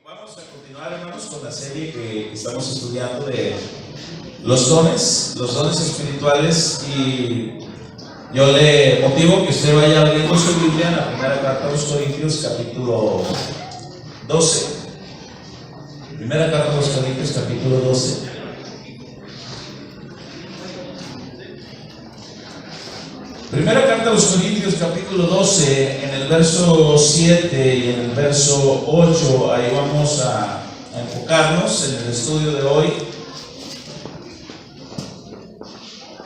Vamos a continuar, hermanos, con la serie que estamos estudiando de los dones espirituales, y yo le motivo que usted vaya abriendo su Biblia en la primera carta a los Corintios, capítulo 12. Primera carta a los Corintios, capítulo 12. Primera carta a los Corintios, capítulo 12, en el verso 7 y en el verso 8, ahí vamos a enfocarnos en el estudio de hoy.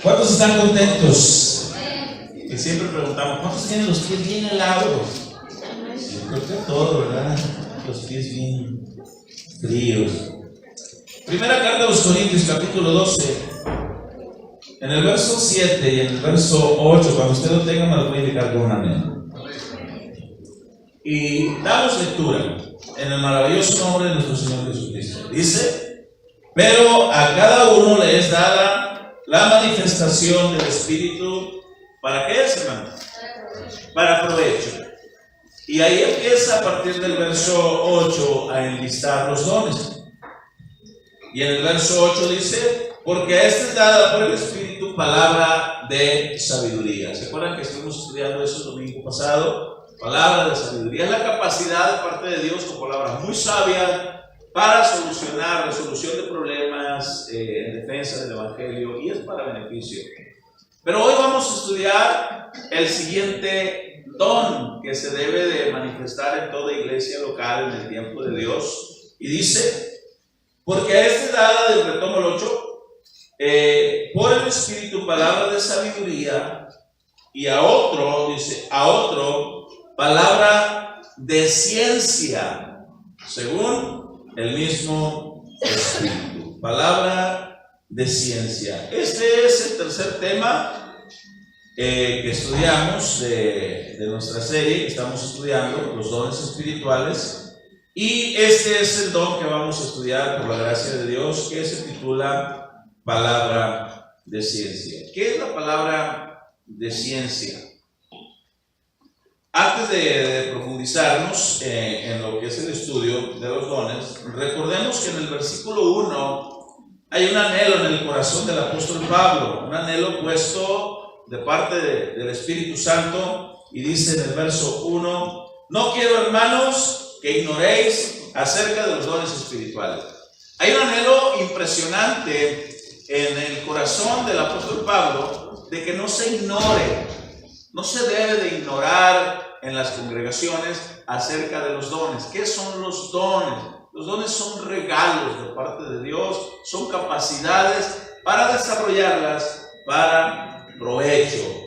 ¿Cuántos están contentos? Que siempre preguntamos, ¿cuántos tienen los pies bien helados? Yo creo que todo, ¿verdad? Los pies bien fríos. Primera carta a los Corintios, capítulo 12. En el verso 7 y en el verso 8, cuando usted lo tenga, me lo voy a indicar con un amén. Y damos lectura en el maravilloso nombre de nuestro Señor Jesucristo. Dice: pero a cada uno le es dada la manifestación del Espíritu. ¿Para qué es, hermano? Para provecho. Y ahí empieza a partir del verso 8 a enlistar los dones. Y en el verso 8 dice: porque a este es dada por el Espíritu palabra de sabiduría. ¿Se acuerdan que estuvimos estudiando eso el domingo pasado? Palabra de sabiduría es la capacidad de parte de Dios con palabras muy sabias para resolución de problemas en defensa del Evangelio, y es para beneficio. Pero hoy vamos a estudiar el siguiente don que se debe de manifestar en toda iglesia local en el tiempo de Dios. Y dice: porque a este es dada, del retomo el 8, por el Espíritu palabra de sabiduría, y a otro, dice, a otro palabra de ciencia, según el mismo Espíritu. Palabra de ciencia. Este es el tercer tema que estudiamos de nuestra serie que estamos estudiando, los dones espirituales. Y este es el don que vamos a estudiar por la gracia de Dios, que se titula palabra de ciencia. ¿Qué es la palabra de ciencia? Antes de profundizarnos en lo que es el estudio de los dones, recordemos que en el versículo 1 hay un anhelo en el corazón del apóstol Pablo, un anhelo puesto de parte del Espíritu Santo, y dice en el verso 1: no quiero, hermanos, que ignoréis acerca de los dones espirituales. Hay un anhelo impresionante en el corazón del apóstol Pablo de que no se ignore, no se debe de ignorar en las congregaciones acerca de los dones. ¿Qué son los dones? Los dones son regalos de parte de Dios, son capacidades para desarrollarlas para provecho.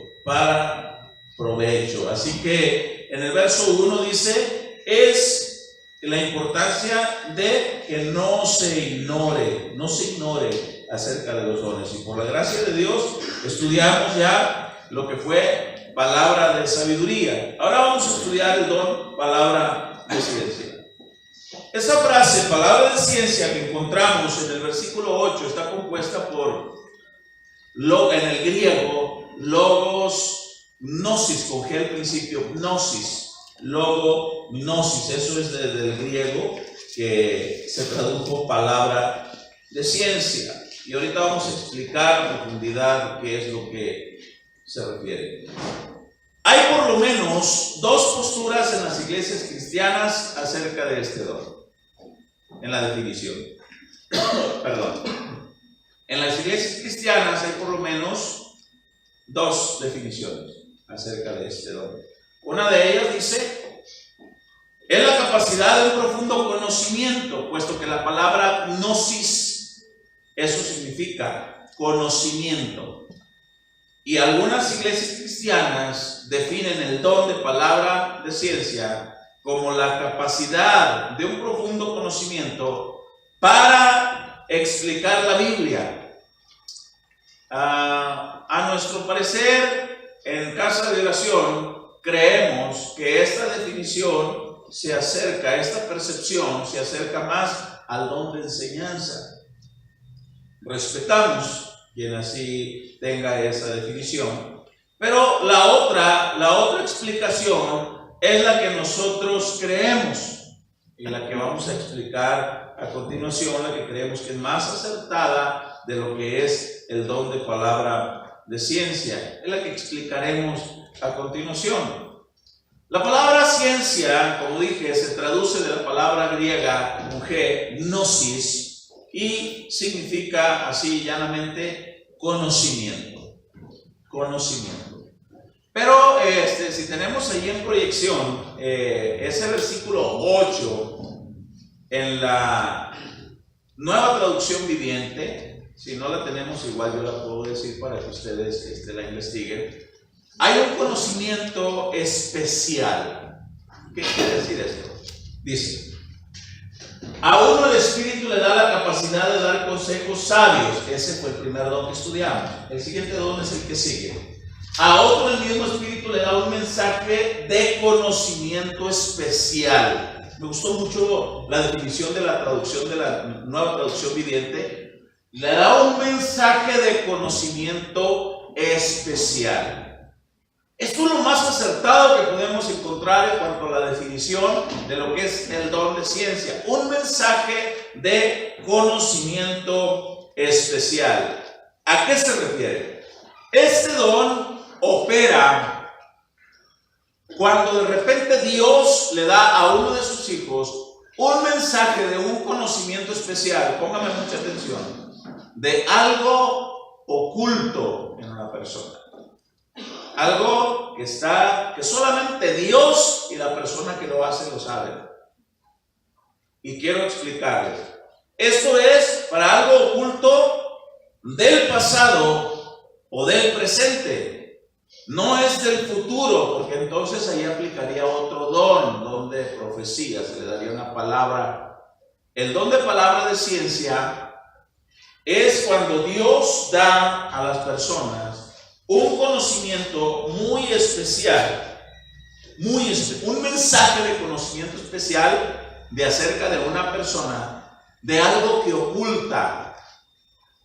Así que en el verso 1 dice: es la importancia de que no se ignore acerca de los dones. Y por la gracia de Dios estudiamos ya lo que fue palabra de sabiduría. Ahora vamos a estudiar el don palabra de ciencia. Esta frase, palabra de ciencia, que encontramos en el versículo 8, está compuesta por, en el griego, logos, gnosis, con G al principio, gnosis, logo, gnosis. Eso es del griego, que se tradujo palabra de ciencia. Y ahorita vamos a explicar en profundidad qué es lo que se refiere. Hay por lo menos dos posturas en las iglesias cristianas acerca de este don, en la definición. Perdón. En las iglesias cristianas hay por lo menos dos definiciones acerca de este don. Una de ellas dice: es la capacidad de un profundo conocimiento, puesto que la palabra gnosis, eso significa conocimiento. Y algunas iglesias cristianas definen el don de palabra de ciencia como la capacidad de un profundo conocimiento para explicar la Biblia. A nuestro parecer, en Casa de Oración, creemos que esta definición esta percepción se acerca más al don de enseñanza. Respetamos quien así tenga esa definición, pero la otra explicación es la que nosotros creemos. y la que vamos a explicar a continuación, la que creemos que es más acertada de lo que es el don de palabra de ciencia, es la que explicaremos a continuación. La palabra ciencia, como dije, se traduce de la palabra griega con G, gnosis, y significa así llanamente conocimiento. Conocimiento. Pero si tenemos ahí en proyección ese versículo 8 en la Nueva Traducción Viviente, si no la tenemos igual yo la puedo decir para que ustedes la investiguen. Hay un conocimiento especial. ¿Qué quiere decir esto? Dice: a uno el Espíritu le da la capacidad de dar consejos sabios. Ese fue el primer don que estudiamos. El siguiente don es el que sigue. A otro el mismo Espíritu le da un mensaje de conocimiento especial. Me gustó mucho la definición de la traducción de la Nueva Traducción Viviente. Le da un mensaje de conocimiento especial. Esto es lo más acertado que podemos encontrar en cuanto a la definición de lo que es el don de ciencia. Un mensaje de conocimiento especial. ¿A qué se refiere? Este don opera cuando de repente Dios le da a uno de sus hijos un mensaje de un conocimiento especial. Póngame mucha atención. De algo oculto en una persona. Algo que solamente Dios y la persona que lo hace lo saben. Y quiero explicarles. Esto es para algo oculto del pasado o del presente. No es del futuro, porque entonces ahí aplicaría otro don de profecía, se le daría una palabra. El don de palabra de ciencia es cuando Dios da a las personas un conocimiento muy especial, un mensaje de conocimiento especial de acerca de una persona, de algo que oculta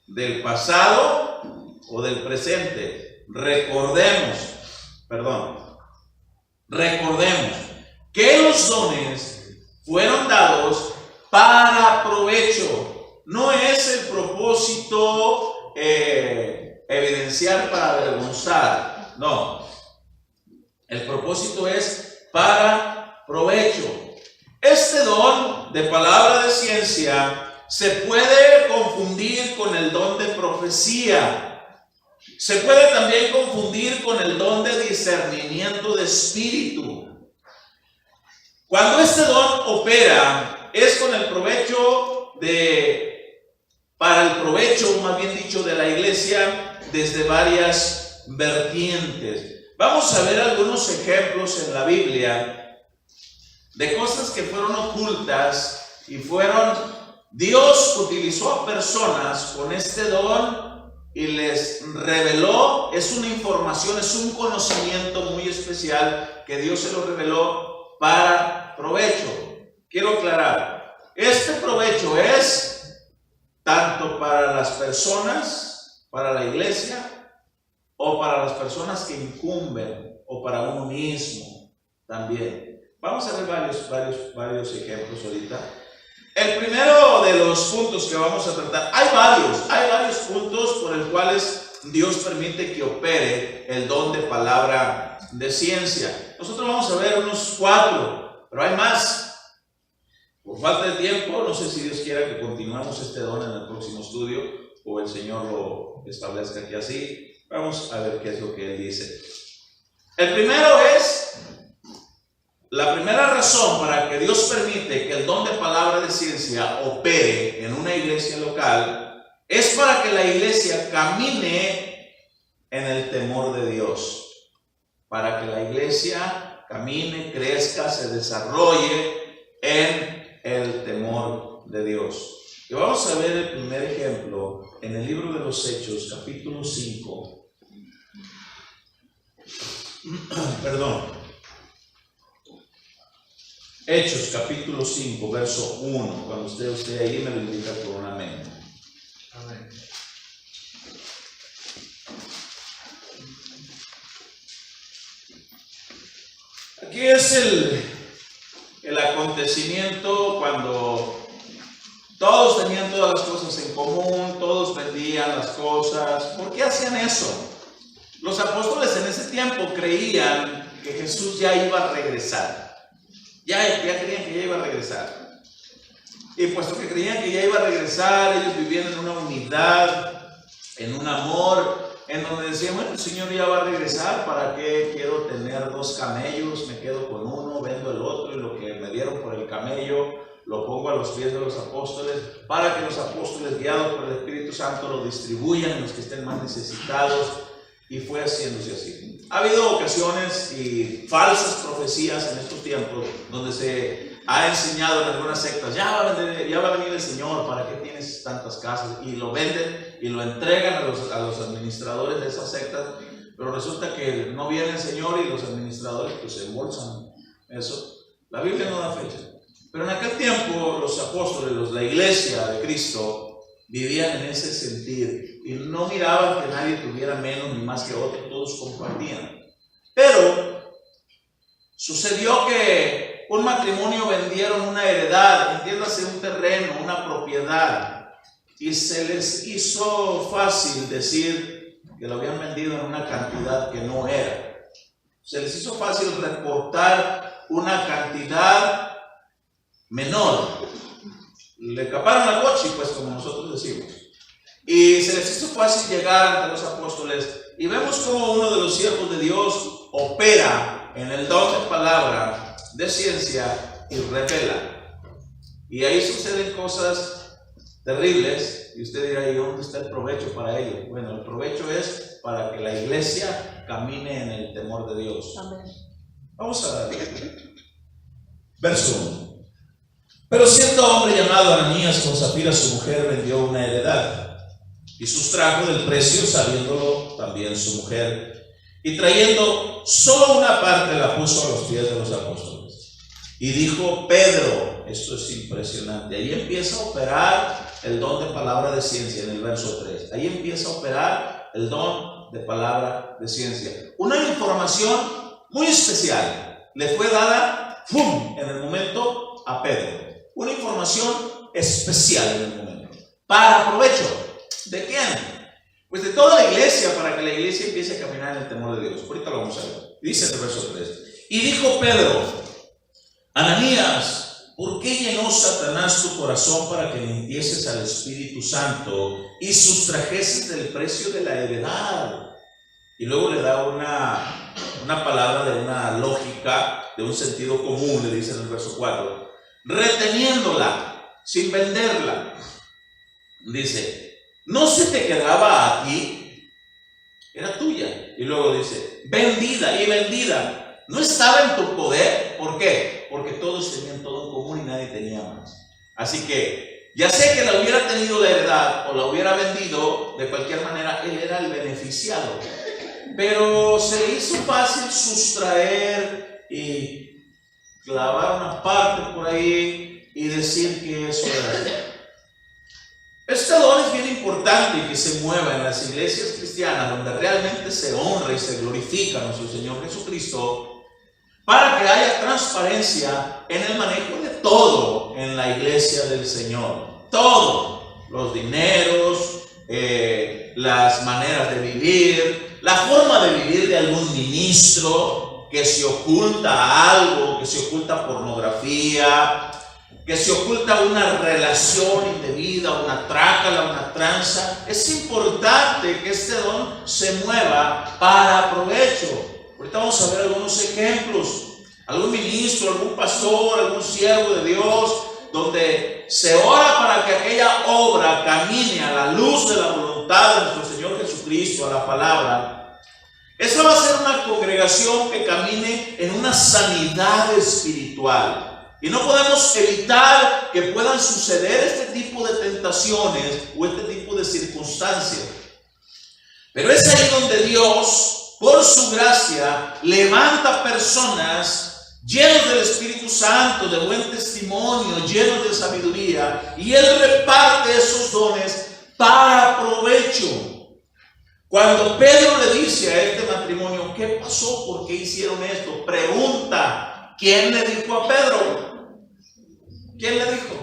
del pasado o del presente. Recordemos que los dones fueron dados para provecho. No es el propósito evidenciar para avergonzar, no. El propósito es para provecho. Este don de palabra de ciencia se puede confundir con el don de profecía. Se puede también confundir con el don de discernimiento de espíritu. Cuando este don opera, es con el provecho para el provecho, más bien dicho, de la iglesia desde varias vertientes. Vamos a ver algunos ejemplos en la Biblia de cosas que fueron ocultas y Dios utilizó a personas con este don y les reveló. Es una información, es un conocimiento muy especial que Dios se lo reveló para provecho. Quiero aclarar, este provecho es tanto para las personas, para la iglesia, o para las personas que incumben, o para uno mismo también. Vamos a ver varios ejemplos ahorita. El primero de los puntos que vamos a tratar, hay varios puntos por los cuales Dios permite que opere el don de palabra de ciencia. Nosotros vamos a ver unos 4, pero hay más. Por falta de tiempo, no sé si Dios quiera que continuemos este don en el próximo estudio o el Señor lo establezca aquí así. Vamos a ver qué es lo que Él dice. El primero es, la primera razón para que Dios permite que el don de palabra de ciencia opere en una iglesia local es para que la iglesia camine en el temor de Dios. Para que la iglesia camine, crezca, se desarrolle en el temor de Dios. Y vamos a ver el primer ejemplo en el libro de los Hechos, capítulo 5. Hechos, capítulo 5, verso 1. Cuando usted esté ahí, me lo indica por un amén. Amén. Aquí es el el acontecimiento cuando todos tenían todas las cosas en común, todos vendían las cosas. ¿Por qué hacían eso? Los apóstoles en ese tiempo creían que Jesús ya iba a regresar. Ya creían que ya iba a regresar. Y puesto que creían que ya iba a regresar, ellos vivían en una unidad, en un amor, en donde decían, bueno, el Señor ya va a regresar, ¿para qué quiero tener 2 camellos? Me quedo con uno, vendo el otro, y lo que me dieron por el camello lo pongo a los pies de los apóstoles, para que los apóstoles, guiados por el Espíritu Santo, lo distribuyan a los que estén más necesitados. Y fue haciéndose así. Ha habido ocasiones y falsas profecías en estos tiempos donde se ha enseñado en algunas sectas, ya va a venir el Señor, ¿para qué tienes tantas casas? Y lo venden y lo entregan a los administradores de esas sectas, pero resulta que no viene el Señor y los administradores pues se embolsan eso. La Biblia no da fecha. Pero en aquel tiempo los apóstoles, la iglesia de Cristo, vivían en ese sentir y no miraban que nadie tuviera menos ni más que otro, todos compartían. Pero sucedió que un matrimonio vendieron una heredad, entiéndase, un terreno, una propiedad, y se les hizo fácil decir que lo habían vendido en una cantidad que no era. Se les hizo fácil reportar una cantidad menor. Le caparon la coche, pues, como nosotros decimos. Y se les hizo fácil llegar ante los apóstoles. Y vemos como uno de los siervos de Dios opera en el don de palabra, de ciencia, y revela. Y ahí suceden cosas terribles. Y usted dirá, ¿y dónde está el provecho para ello? Bueno, el provecho es para que la iglesia camine en el temor de Dios. Amén. Vamos a ver. Verso 1. Pero siendo hombre llamado Ananías, con Zafira su mujer vendió una heredad y sustrajo del precio, sabiéndolo también su mujer, y trayendo solo una parte la puso a los pies de los apóstoles. Y dijo Pedro, esto es impresionante, ahí empieza a operar el don de palabra de ciencia en el verso 3. Ahí empieza a operar el don de palabra de ciencia. Una información muy especial le fue dada en el momento a Pedro. Una información especial en el momento, para provecho. ¿De quién? Pues de toda la iglesia, para que la iglesia empiece a caminar en el temor de Dios. Ahorita lo vamos a ver. Dice el verso 3. Y dijo Pedro, Ananías, ¿por qué llenó Satanás tu corazón para que mintieses al Espíritu Santo y sustrajeses del precio de la heredad? Y luego le da una palabra de una lógica, de un sentido común, le dice en el verso 4. Reteniéndola, sin venderla. Dice, ¿no se te quedaba a ti? Era tuya. Y luego dice, vendida y vendida. ¿No estaba en tu poder? ¿Por qué? Porque todos tenían todo en común y nadie tenía más. Así que, ya sé que la hubiera tenido la heredad o la hubiera vendido, de cualquier manera, él era el beneficiado. Pero se le hizo fácil sustraer y clavar una parte por ahí y decir que eso era. Este don es bien importante que se mueva en las iglesias cristianas donde realmente se honra y se glorifica a nuestro Señor Jesucristo, para que haya transparencia en el manejo de todo en la iglesia del Señor. Todo, los dineros, las maneras de vivir, la forma de vivir de algún ministro, que se oculta algo, que se oculta pornografía, que se oculta una relación indebida, una trácala, una tranza. Es importante que este don se mueva para provecho. Ahorita vamos a ver algunos ejemplos. Algún ministro, algún pastor, algún siervo de Dios, donde se ora para que aquella obra camine a la luz de la voluntad de nuestro Señor Jesucristo, a la palabra. Esa va a ser una congregación que camine en una sanidad espiritual. Y no podemos evitar que puedan suceder este tipo de tentaciones o este tipo de circunstancias. Pero es ahí donde Dios, por su gracia, levanta personas llenos del Espíritu Santo, de buen testimonio, llenos de sabiduría, y Él reparte esos dones para provecho. Cuando Pedro le dice a este matrimonio, ¿qué pasó? ¿Por qué hicieron esto? Pregunta, ¿quién le dijo a Pedro? ¿Quién le dijo?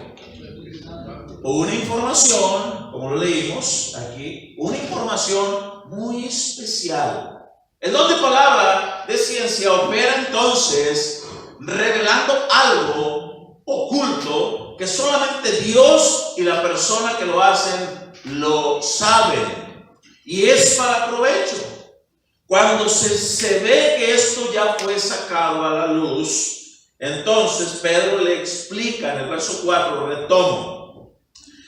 Una información, como lo leímos aquí, una información muy especial. El don de palabra de ciencia opera entonces revelando algo oculto que solamente Dios y la persona que lo hacen lo saben, y es para provecho. Cuando se ve que esto ya fue sacado a la luz, entonces Pedro le explica en el verso 4, retomo: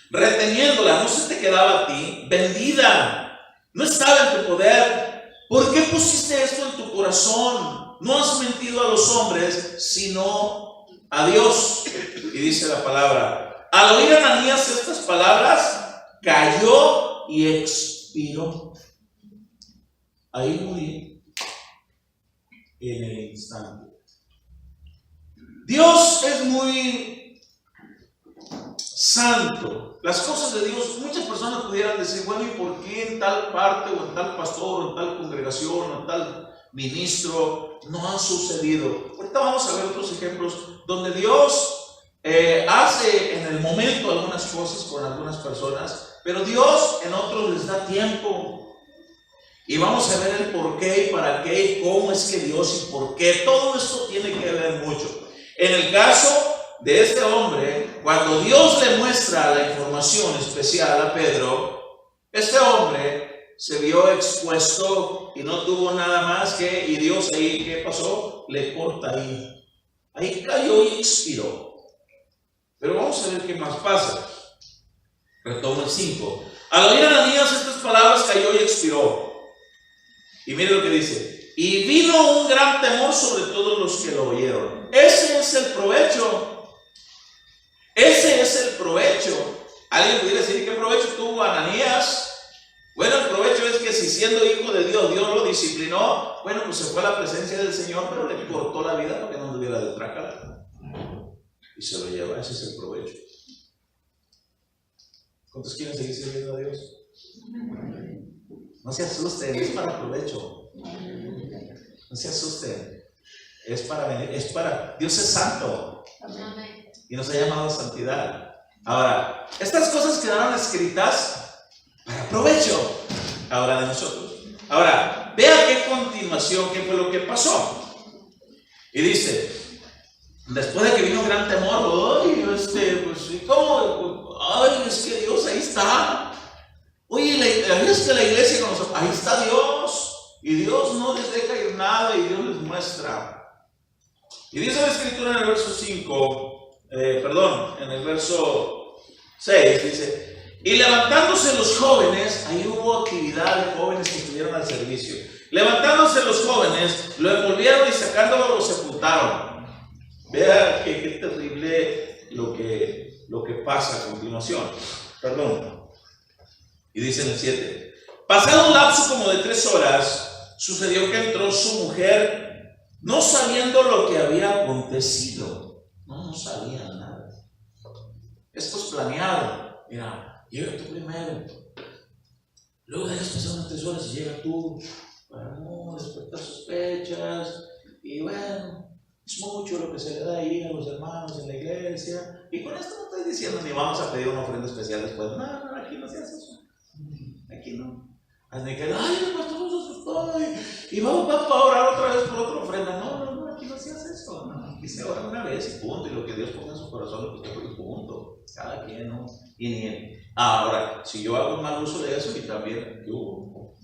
reteniéndola, no se te quedaba a ti, vendida, no estaba en tu poder. ¿Por qué pusiste esto en tu corazón? No has mentido a los hombres, sino a Dios. Y dice la palabra: al oír Ananías estas palabras, cayó y expiró. Ahí morí en el instante. Dios es muy santo. Las cosas de Dios, muchas personas pudieran decir, bueno, ¿y por qué en tal parte o en tal pastor o en tal congregación o en tal ministro no ha sucedido? Ahorita vamos a ver otros ejemplos donde Dios hace en el momento algunas cosas con algunas personas, pero Dios en otros les da tiempo. Y vamos a ver el por qué y para qué y cómo es que Dios y por qué. Todo esto tiene que ver mucho. En el caso de este hombre, cuando Dios le muestra la información especial a Pedro, este hombre se vio expuesto y no tuvo nada más que, y Dios ahí, ¿qué pasó? Le corta ahí. Ahí cayó y expiró. Pero vamos a ver qué más pasa. Retomo el 5. Al oír Ananías estas palabras, cayó y expiró. Y mire lo que dice: y vino un gran temor sobre todos los que lo oyeron. Ese es el provecho. Ese es el provecho. Alguien pudiera decir, ¿qué provecho tuvo Ananías? Bueno, el provecho es que si siendo hijo de Dios, Dios lo disciplinó. Bueno, pues se fue a la presencia del Señor, pero le cortó la vida para que no anduviera de trácala. Y se lo lleva. Ese es el provecho. ¿Cuántos quieren seguir sirviendo a Dios? No se asusten, es para provecho. No se asusten. Es para, Dios es santo. Y nos ha llamado a santidad. Ahora, estas cosas quedaron escritas para provecho ahora de nosotros. Ahora, vea qué continuación, qué fue lo que pasó. Y dice, después de que vino un gran temor, pues, ¿cómo? Ay, es que Dios ahí está. Oye, es que la iglesia con nosotros, ahí está Dios. Y Dios no les deja ir nada y Dios les muestra. Y dice la escritura en el verso 5, en el verso 6, dice: y levantándose los jóvenes, ahí hubo actividad de jóvenes que estuvieron al servicio. Levantándose los jóvenes, lo envolvieron y sacándolo lo sepultaron. Vea qué terrible lo que pasa a continuación. Y dice en el 7: pasado un lapso como de 3 horas, sucedió que entró su mujer, no sabiendo lo que había acontecido. No sabían nada. Esto es planeado. Mira, llega tú primero. Luego dejas pasar unas 3 horas y llega tú para no despertar sospechas. Y bueno, es mucho lo que se le da ahí a los hermanos en la iglesia. Y con esto no estoy diciendo ni vamos a pedir una ofrenda especial después. No, aquí no se hace eso. Aquí no. Así que, ay, el pastor nos asustó y vamos a orar otra vez por otra ofrenda. No, aquí no se hace eso. No, aquí se ora una vez y punto. Y lo que Dios ponga en su corazón, lo que usted ponga, punto. Cada quien, ¿no? Ahora, si yo hago mal uso de eso, y también, ¿qué hubo?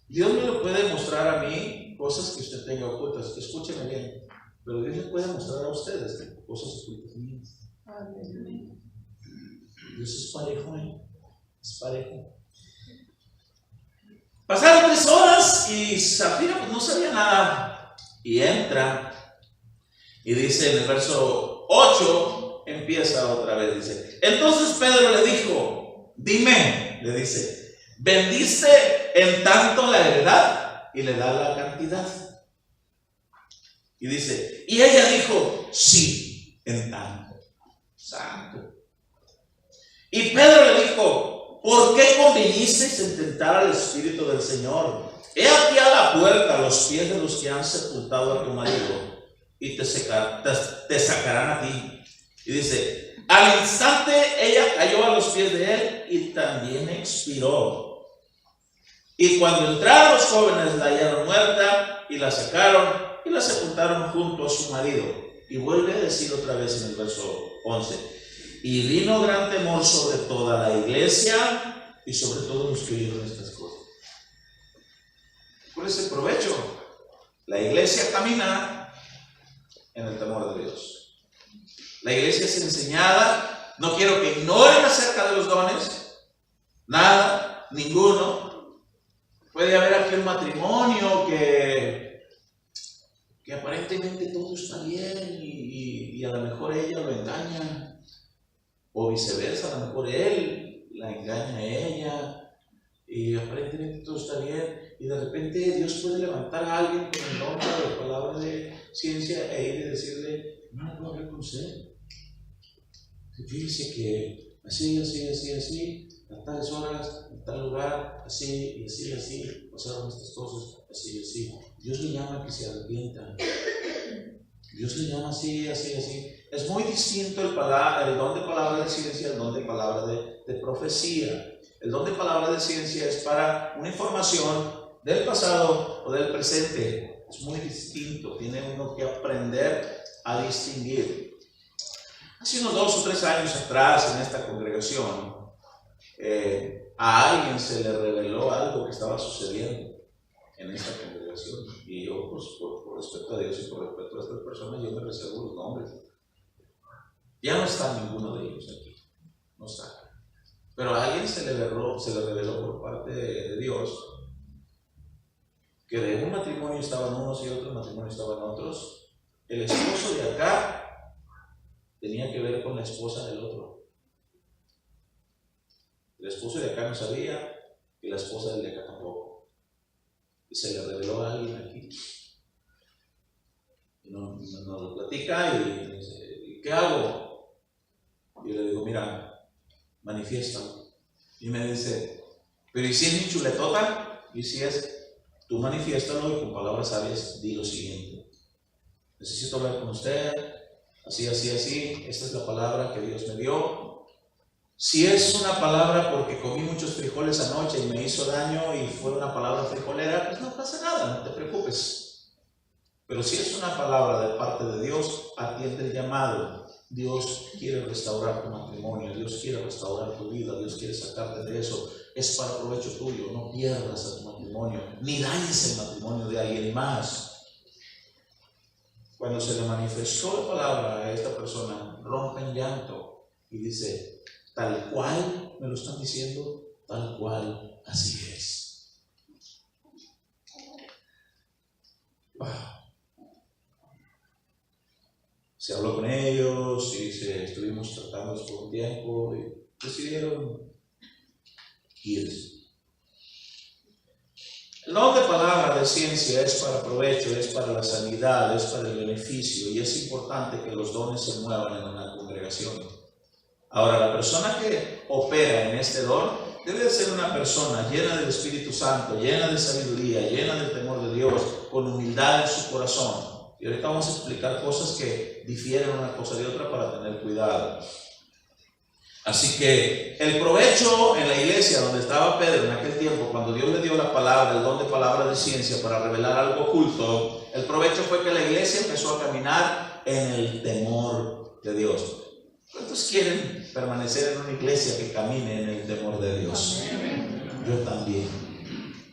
Dios me lo puede mostrar a mí cosas que usted tenga ocultas. Escúcheme bien. Pero Dios le puede mostrar a ustedes cosas ocultas mías. Dios es parejo, es parejo. Pasaron 3 horas y Zafira pues no sabía nada. Y entra. Y dice en el verso 8, empieza otra vez, dice: entonces Pedro le dijo, dime, le dice, ¿vendiste en tanto la heredad? Y le da la cantidad. Y dice, y ella dijo, sí, en tanto. Santo. Y Pedro le dijo, ¿por qué convinisteis en tentar al Espíritu del Señor? He aquí a la puerta los pies de los que han sepultado a tu marido, y te sacarán a ti. Y dice, al instante ella cayó a los pies de él y también expiró. Y cuando entraron los jóvenes la hallaron muerta y la sacaron y la sepultaron junto a su marido. Y vuelve a decir otra vez en el verso 11, y vino gran temor sobre toda la iglesia y sobre todos los que oyeron estas cosas. ¿Cuál es el provecho? La iglesia camina en el temor de Dios. La iglesia es enseñada. No quiero que ignoren acerca de los dones. Nada, ninguno. Puede haber aquí un matrimonio que aparentemente todo está bien y a lo mejor ella lo engaña. O viceversa, a lo mejor él la engaña a ella. Y aparentemente todo está bien. Y de repente Dios puede levantar a alguien con el nombre de la palabra de ciencia e ir y decirle, no puedo hablar con usted. Fíjese que así, a tales horas, en tal lugar, así, pasaron estas cosas, así. Dios le llama a que se arrepienta. Dios le llama así. Es muy distinto el don de palabra de ciencia al don de palabra de profecía. El don de palabra de ciencia es para una información del pasado o del presente. Es muy distinto. Tiene uno que aprender a distinguir. Hace unos 2 o 3 años atrás en esta congregación, a alguien se le reveló algo que estaba sucediendo en esta congregación. Y yo, pues, por respeto a Dios y por respeto a estas personas, yo me reservo los nombres. Ya no está ninguno de ellos aquí. No está. Pero a alguien se le reveló por parte de Dios que de un matrimonio estaban unos y otro matrimonio estaban otros. El esposo de acá tenía que ver con la esposa del otro. El esposo de acá no sabía y la esposa del de acá tampoco. Y se le reveló a alguien aquí. Y nos lo platica y dice, ¿y qué hago? Y yo le digo, mira, manifiesta. Y me dice, pero ¿y si es mi chuletota? Y si es, tú manifiéstalo y con palabras sabias di lo siguiente. Necesito hablar con usted, así, esta es la palabra que Dios me dio. Si es una palabra porque comí muchos frijoles anoche y me hizo daño y fue una palabra frijolera, pues no pasa nada, no te preocupes. Pero si es una palabra de parte de Dios, atiende el llamado. Dios quiere restaurar tu matrimonio, Dios quiere restaurar tu vida, Dios quiere sacarte de eso. Es para provecho tuyo, no pierdas a tu matrimonio, ni dañes el matrimonio de alguien más. Cuando se le manifestó la palabra a esta persona, rompe en llanto y dice, tal cual me lo están diciendo, tal cual así es. Wow. Se habló con ellos y estuvimos tratándolos por un tiempo y decidieron irse. El don de palabra de ciencia es para provecho, es para la sanidad, es para el beneficio y es importante que los dones se muevan en una congregación. Ahora, la persona que opera en este don debe de ser una persona llena del Espíritu Santo, llena de sabiduría, llena del temor de Dios, con humildad en su corazón. Y ahorita vamos a explicar cosas que difieren una cosa de otra para tener cuidado. Así que el provecho en la iglesia donde estaba Pedro en aquel tiempo, cuando Dios le dio la palabra, el don de palabra de ciencia para revelar algo oculto, el provecho fue que la iglesia empezó a caminar en el temor de Dios. ¿Cuántos quieren permanecer en una iglesia que camine en el temor de Dios? Yo también.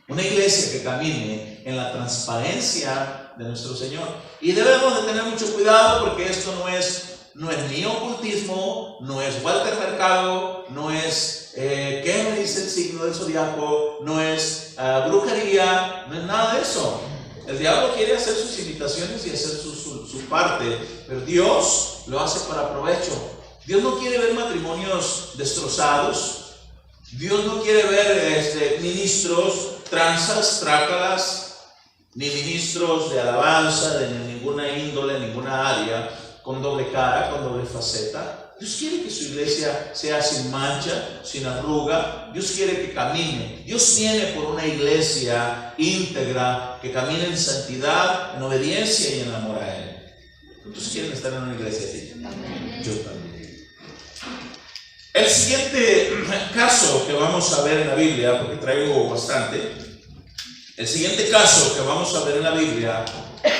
Una iglesia que camine en la transparencia de nuestro Señor. Y debemos de tener mucho cuidado porque esto no es ni ocultismo, no es Walter Mercado, no es qué me dice el signo del zodiaco, no es brujería, no es nada de eso. El diablo quiere hacer sus imitaciones y hacer su parte, pero Dios lo hace para provecho. Dios no quiere ver matrimonios destrozados. Dios no quiere ver ministros tranzas, trácalas, ni ministros de alabanza de ninguna índole, ninguna área, con doble cara, con doble faceta. Dios quiere que su iglesia sea sin mancha, sin arruga. Dios quiere que camine. Dios viene por una iglesia íntegra, que camine en santidad, en obediencia y en amor a Él. ¿Cuántos quieren estar en una iglesia así? Yo también. El siguiente caso que vamos a ver en la Biblia, porque traigo bastante, el siguiente caso que vamos a ver en la Biblia,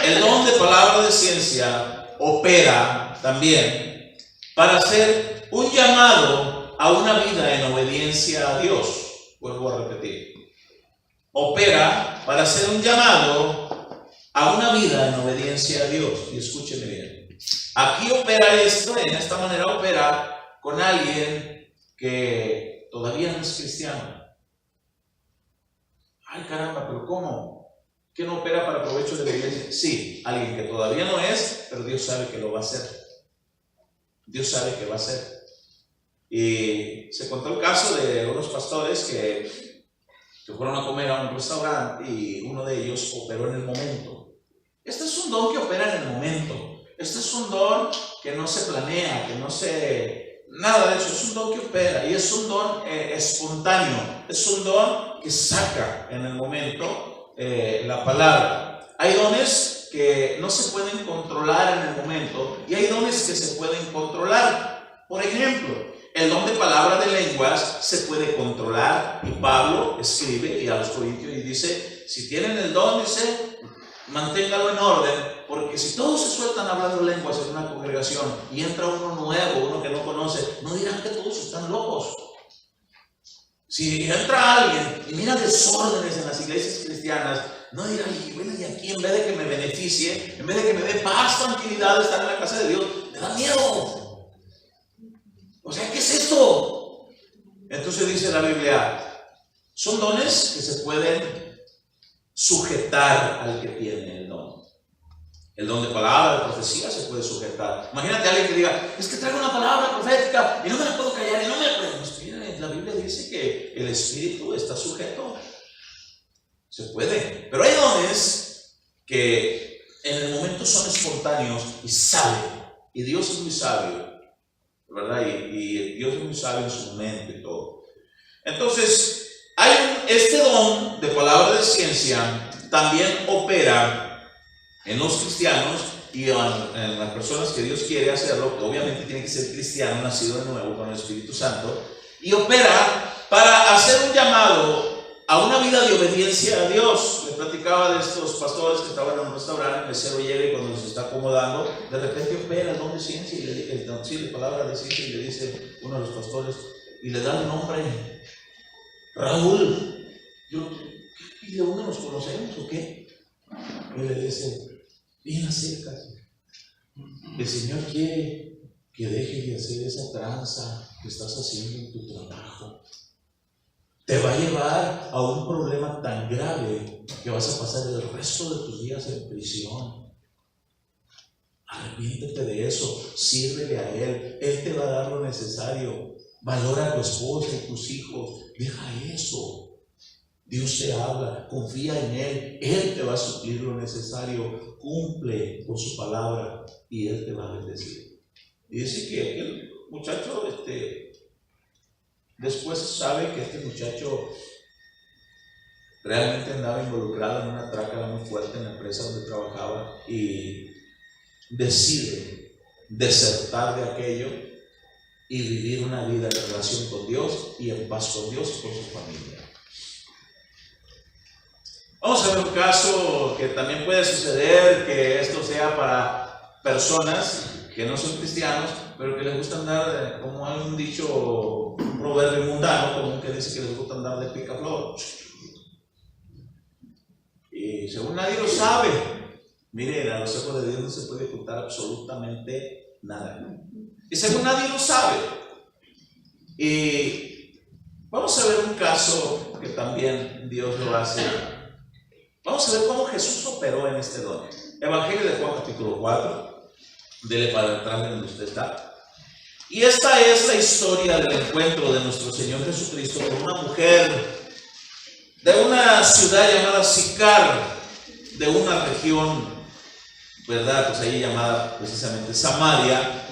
el don de palabra de ciencia opera también para hacer un llamado a una vida en obediencia a Dios. Vuelvo a repetir. Opera para hacer un llamado a una vida en obediencia a Dios. Y escúcheme bien. Aquí opera esto, en esta manera opera con alguien que todavía no es cristiano. Ay, caramba, pero ¿cómo? ¿Que no opera para provecho de la iglesia? Sí, alguien que todavía no es, pero Dios sabe que lo va a hacer. Dios sabe que va a hacer. Y se contó el caso de unos pastores que fueron a comer a un restaurante y uno de ellos operó en el momento. Este es un don que opera en el momento. Este es un don que no se planea, que no se... Nada de eso, es un don que opera y es un don espontáneo, es un don que saca en el momento la palabra. Hay dones que no se pueden controlar en el momento y hay dones que se pueden controlar. Por ejemplo, el don de palabra de lenguas se puede controlar y Pablo escribe y a los corintios y dice, si tienen el don, dice, manténgalo en orden. Porque si todos se sueltan hablando lenguas en una congregación y entra uno nuevo, uno que no conoce, no dirán que todos están locos. Si entra alguien y mira desórdenes en las iglesias cristianas, no dirán, bueno, y aquí en vez de que me beneficie, en vez de que me dé paz, tranquilidad de estar en la casa de Dios, me da miedo. O sea, ¿qué es esto? Entonces dice la Biblia, son dones que se pueden sujetar al que tiene el don. El don de palabra, de profecía se puede sujetar. Imagínate a alguien que diga, es que traigo una palabra profética y no me la puedo callar y no me la puedo. Pues, la Biblia dice que el espíritu está sujeto. Se puede. Pero hay dones que en el momento son espontáneos y saben. Y Dios es muy sabio, ¿verdad? Y Dios es muy sabio en su momento y todo. Entonces, este don de palabra de ciencia también opera en los cristianos y en las personas que Dios quiere hacerlo, que obviamente tiene que ser cristiano, nacido de nuevo con el Espíritu Santo, y opera para hacer un llamado a una vida de obediencia a Dios. Les platicaba de estos pastores que estaban en un restaurante, el mesero llega y cuando se está acomodando, de repente opera el don de ciencia, y el don de palabra de ciencia, y le dice uno de los pastores, y le da el nombre, Raúl. ¿Y de dónde nos conocemos o qué? Y le dice, bien acerca, el Señor quiere que dejes de hacer esa tranza que estás haciendo en tu trabajo. Te va a llevar a un problema tan grave que vas a pasar el resto de tus días en prisión. Arrepiéntete de eso, sírvele a Él, Él te va a dar lo necesario. Valora a tu esposa y tus hijos, deja eso. Dios te habla, confía en Él, Él te va a suplir lo necesario, cumple con su palabra y Él te va a bendecir. Y dice que aquel muchacho, después sabe que este muchacho realmente andaba involucrado en una trácala muy fuerte en la empresa donde trabajaba y decide desertar de aquello y vivir una vida de relación con Dios y en paz con Dios y con su familia. Vamos a ver un caso que también puede suceder, que esto sea para personas que no son cristianos, pero que les gusta andar, como hay un dicho, un proverbio mundano común que dice que les gusta andar de picaflor. Y según nadie lo sabe, miren, a los ojos de Dios no se puede ocultar absolutamente nada. Y según nadie lo sabe. Y vamos a ver un caso que también Dios lo hace. Vamos a ver cómo Jesús operó en este don. Evangelio de Juan capítulo 4. Dele para atrás de donde usted está. Y esta es la historia del encuentro de nuestro Señor Jesucristo con una mujer de una ciudad llamada Sicar, de una región, ¿verdad? Pues ahí llamada precisamente Samaria.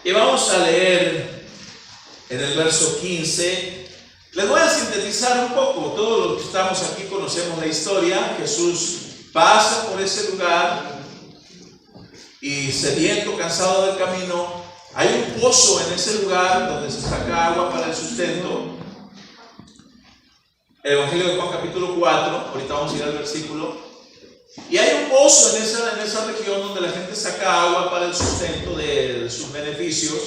Y vamos a leer en el verso 15. Les voy a sintetizar un poco. Todos los que estamos aquí conocemos la historia. Jesús pasa por ese lugar y sediento, cansado del camino, Hay un pozo en ese lugar donde se saca agua para el sustento. El Evangelio de Juan capítulo 4, ahorita vamos a ir al versículo. Y hay un pozo en esa región donde la gente saca agua para el sustento de sus beneficios.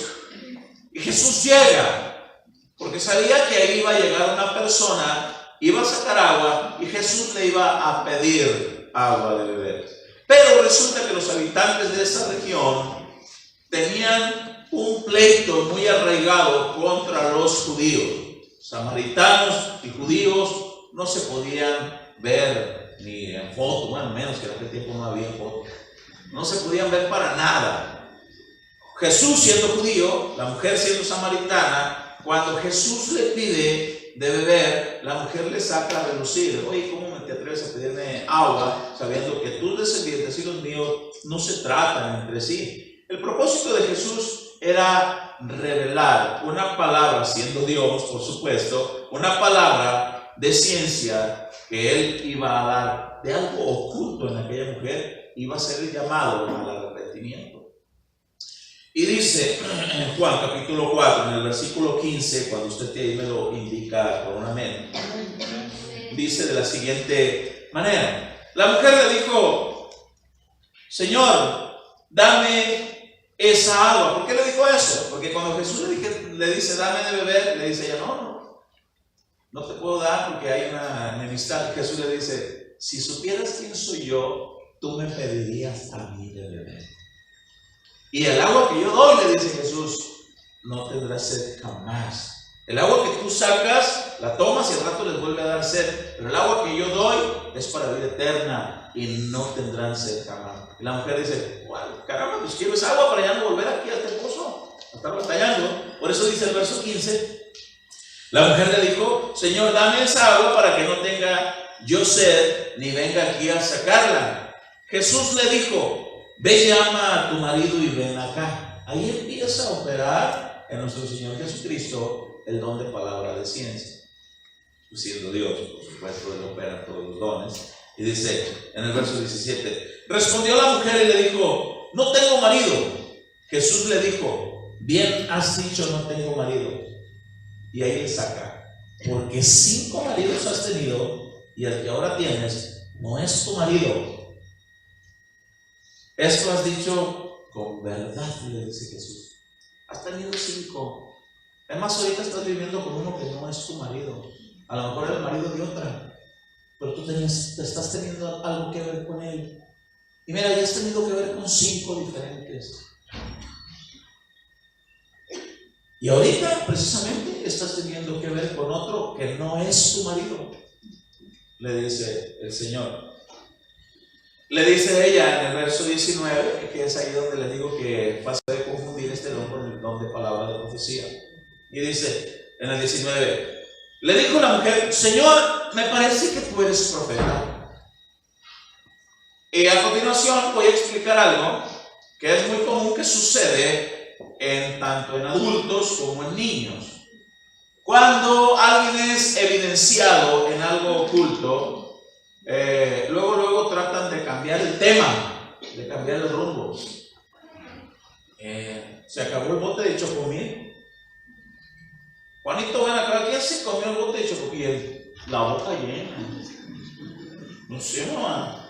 Y Jesús llega, porque sabía que ahí iba a llegar una persona, iba a sacar agua y Jesús le iba a pedir agua de beber. Pero resulta que los habitantes de esa región tenían un pleito muy arraigado contra los judíos. Samaritanos y judíos no se podían ver ni en foto, bueno, menos que en aquel tiempo no había foto. No se podían ver para nada. Jesús siendo judío, la mujer siendo samaritana, cuando Jesús le pide de beber, la mujer le saca a relucir. Oye, ¿cómo te atreves a pedirme agua sabiendo que tus descendientes y los míos no se tratan entre sí? El propósito de Jesús era revelar una palabra, siendo Dios, por supuesto, una palabra de ciencia que Él iba a dar de algo oculto en aquella mujer, iba a ser el llamado al arrepentimiento. Y dice en Juan capítulo 4, en el versículo 15, cuando usted me lo indica con un amén, dice de la siguiente manera: la mujer le dijo, Señor, dame esa agua. ¿Por qué le dijo eso? Porque cuando Jesús le dice dame de beber, le dice ella, no te puedo dar porque hay una enemistad. Jesús le dice, si supieras quién soy yo, tú me pedirías a mí de beber. Y el agua que yo doy, le dice Jesús, no tendrás sed jamás. El agua que tú sacas, la tomas y al rato les vuelve a dar sed. Pero el agua que yo doy es para vida eterna y no tendrán sed jamás. Y la mujer dice, bueno, caramba, pues quiero esa agua para ya no volver aquí a este pozo, a estar batallando. Por eso dice el verso 15, la mujer le dijo, Señor, dame esa agua para que no tenga yo sed, ni venga aquí a sacarla. Jesús le dijo, ve, llama a tu marido y ven acá. Ahí empieza a operar en nuestro Señor Jesucristo el don de palabra de ciencia. Siendo Dios, por supuesto, Él opera todos los dones. Y dice en el verso 17, respondió la mujer y le dijo, no tengo marido. Jesús le dijo, bien has dicho, no tengo marido. Y ahí le saca, porque 5 maridos has tenido y el que ahora tienes no es tu marido. Esto has dicho con verdad, le dice Jesús. Has tenido 5. Además, ahorita estás viviendo con uno que no es tu marido. A lo mejor es el marido de otra, pero tú estás teniendo algo que ver con él. Y mira, ya has tenido que ver con 5 diferentes. Y ahorita, precisamente, estás teniendo que ver con otro que no es tu marido, le dice el Señor. Le dice ella en el verso 19, que es ahí donde le digo que pasa de confundir este don con el don de palabra de profecía. Y dice en el 19, le dijo la mujer, Señor, me parece que tú eres profeta. Y a continuación voy a explicar algo que es muy común que sucede tanto en adultos como en niños. Cuando alguien es evidenciado en algo oculto, luego tratan de cambiar el tema, de cambiar el rumbo. Se acabó el bote de chocomil. Juanito, ven acá, ¿quién se comió el bote de chocomil? La boca llena. No sé, mamá.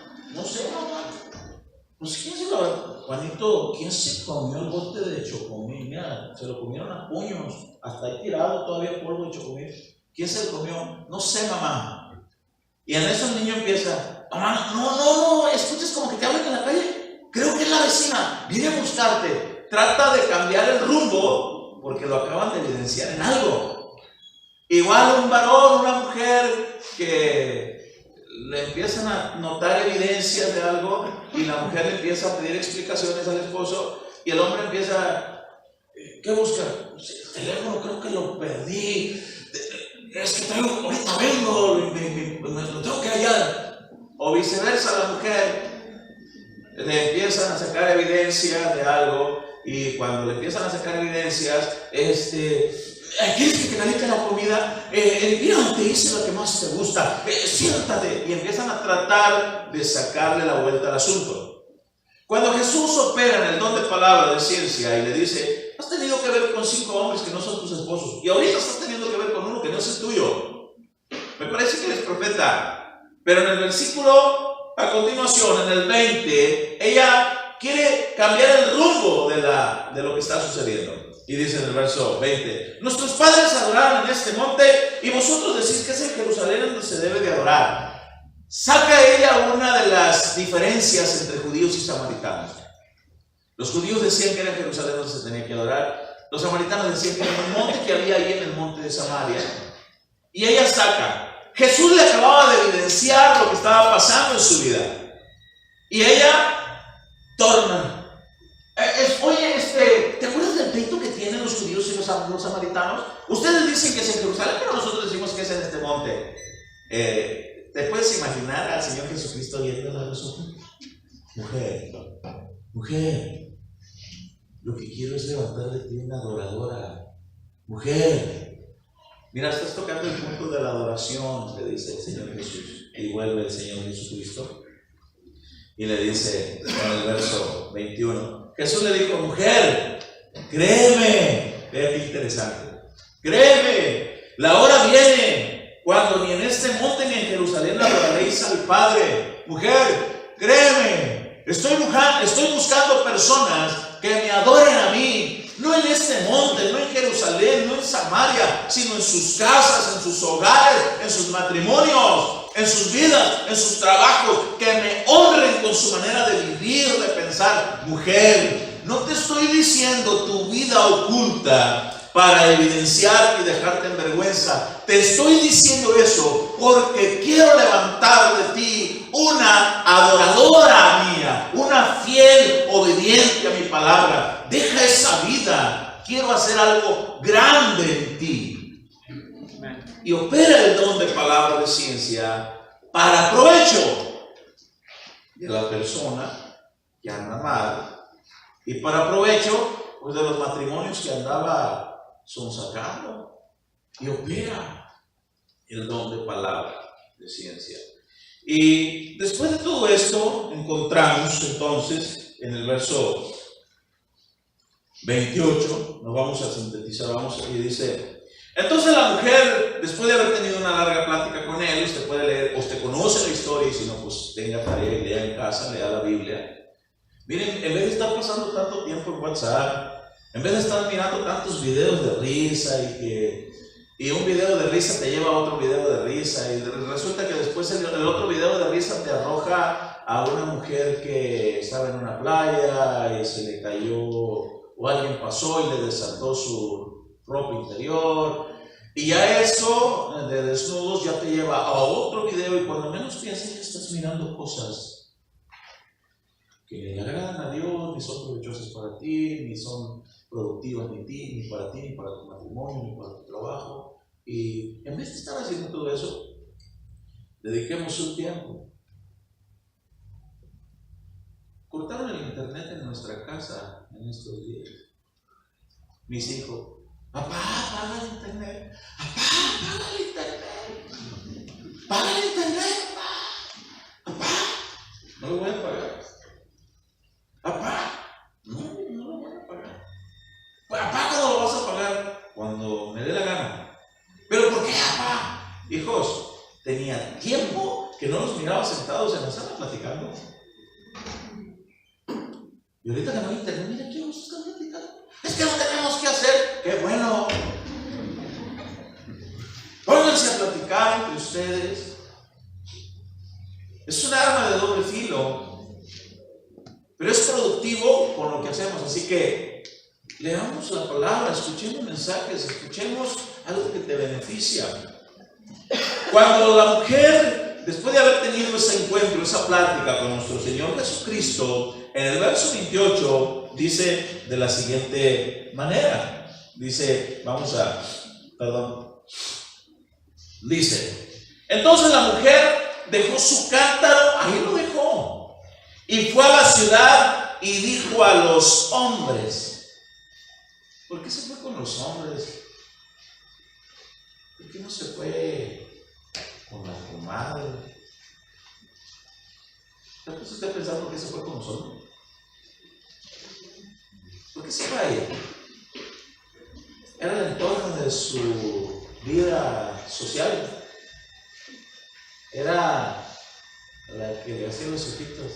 Pues quién se lo... Juanito, ¿quién se comió el bote de chocomil? Mira, se lo comieron a puños. Hasta ahí tirado todavía polvo de chocomil. ¿Quién se lo comió? No sé, mamá. Y en eso el niño empieza, mamá, no, escuchas como que te hablan en la calle. Creo que es la vecina, viene a buscarte. Trata de cambiar el rumbo porque lo acaban de evidenciar en algo. Igual un varón, una mujer que le empiezan a notar evidencias de algo y la mujer le empieza a pedir explicaciones al esposo y el hombre empieza, ¿qué busca? El teléfono creo que lo perdí, es que ahorita vengo, lo tengo que hallar. O viceversa, la mujer le empiezan a sacar evidencia de algo y cuando le empiezan a sacar evidencias, ¿quieres que te caliente la comida? Mira, te hice lo que más te gusta, siéntate. Y empiezan a tratar de sacarle la vuelta al asunto. Cuando Jesús opera en el don de palabra de ciencia y le dice, Has tenido que ver con 5 hombres que no son tus esposos. Y ahorita estás teniendo que ver con uno que no es el tuyo. Me parece que eres profeta. Pero en el versículo a continuación, en el 20, ella quiere cambiar el rumbo de lo que está sucediendo. Y dice en el verso 20: nuestros padres adoraron en este monte y vosotros decís que es en Jerusalén donde se debe de adorar. Saca ella una de las diferencias entre judíos y samaritanos. Los judíos decían que era en Jerusalén donde se tenía que adorar. Los samaritanos decían que era en el monte que había ahí en el monte de Samaria. Y ella saca. Jesús le acababa de evidenciar lo que estaba pasando en su vida. Y ella torna. Oye, ¿te acuerdas del pleito que tienen los judíos y los samaritanos? Ustedes dicen que es en Jerusalén, pero nosotros decimos que es en este monte. ¿Te puedes imaginar al Señor Jesucristo viendo a los ojos? Mujer, lo que quiero es levantar de ti una adoradora. Mujer, mira, estás tocando el punto de la adoración, le dice el Señor Jesús. Y vuelve el Señor Jesucristo y le dice en el verso 21, Jesús le dijo: mujer, créeme. Vea qué interesante. Créeme, la hora viene cuando ni en este monte ni en Jerusalén adoraréis al Padre. Mujer, créeme, estoy buscando personas que me adoren a mí. No en este monte, no en Jerusalén, no en Samaria, sino en sus casas, en sus hogares, en sus matrimonios, en sus vidas, en sus trabajos, que me honren con su manera de vivir, de pensar. Mujer, no te estoy diciendo tu vida oculta para evidenciar y dejarte en vergüenza. Te estoy diciendo eso porque quiero levantar de ti una adoradora mía, una fiel obediente a mi palabra. Deja esa vida. Quiero hacer algo grande en ti. Y opera el don de palabra de ciencia para provecho de la persona que anda mal y para provecho, pues, de los matrimonios que andaba sonsacando. Y opera el don de palabra de ciencia. Y después de todo esto, encontramos entonces en el verso 28, nos vamos a sintetizar, y dice: entonces la mujer, después de haber tenido una larga plática con él, usted puede leer, usted conoce la historia, y si no, pues tenga tarea y lea en casa, lea la Biblia. Miren, en vez de estar pasando tanto tiempo en WhatsApp, en vez de estar mirando tantos videos de risa y un video de risa te lleva a otro video de risa, y resulta que después el otro video de risa te arroja a una mujer que estaba en una playa y se le cayó, o alguien pasó y le desató su ropa interior, y ya eso de desnudos ya te lleva a otro video, y cuando menos piensas que estás mirando cosas que le agradan a Dios, ni son provechosas para ti, ni son productivas ni para ti, ni para tu matrimonio, ni para tu trabajo. Y en vez de estar haciendo todo eso, dediquemos un tiempo. Cortaron el internet en nuestra casa en estos días. Mis hijos: papá, paga el internet. Papá, paga el internet. Paga el internet, papá. Papá, no lo voy a pagar. Papá, no lo voy a pagar. Papá, ¿cuándo lo vas a pagar? Cuando me dé la gana. ¿Pero por qué, papá? Hijos, tenía tiempo que no los miraba sentados en la sala platicando. Y ahorita que no hay internet, mira, ¿quién nos está platicando? Es que no tenemos que hacer. ¡Qué bueno! Pónganse a platicar entre ustedes. Es un arma de doble filo, pero es productivo con lo que hacemos. Así que leamos la palabra, escuchemos mensajes, escuchemos algo que te beneficia. Cuando la mujer, después de haber tenido ese encuentro, esa plática con nuestro Señor Jesucristo, en el verso 28 dice de la siguiente manera. Dice, dice: entonces la mujer dejó su cántaro, ahí lo dejó, y fue a la ciudad y dijo a los hombres. ¿Por qué se fue con los hombres? ¿Por qué no se fue con la comadre? ¿Está usted pensando por qué se fue con los hombres? ¿Por qué se fue a ella? de su vida social era la que le hacía los ojitos.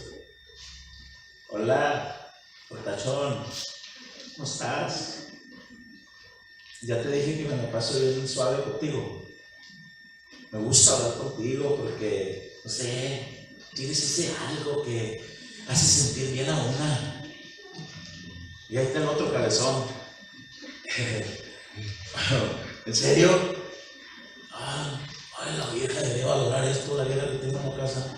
Hola, portachón, ¿cómo estás? Ya te dije que me la paso bien suave contigo. Me gusta hablar contigo porque, no sé, tienes ese algo que hace sentir bien a una. Y ahí está el otro cabezón. ¿En serio? Ay, la vieja debería valorar esto, la vieja que tengo en la casa.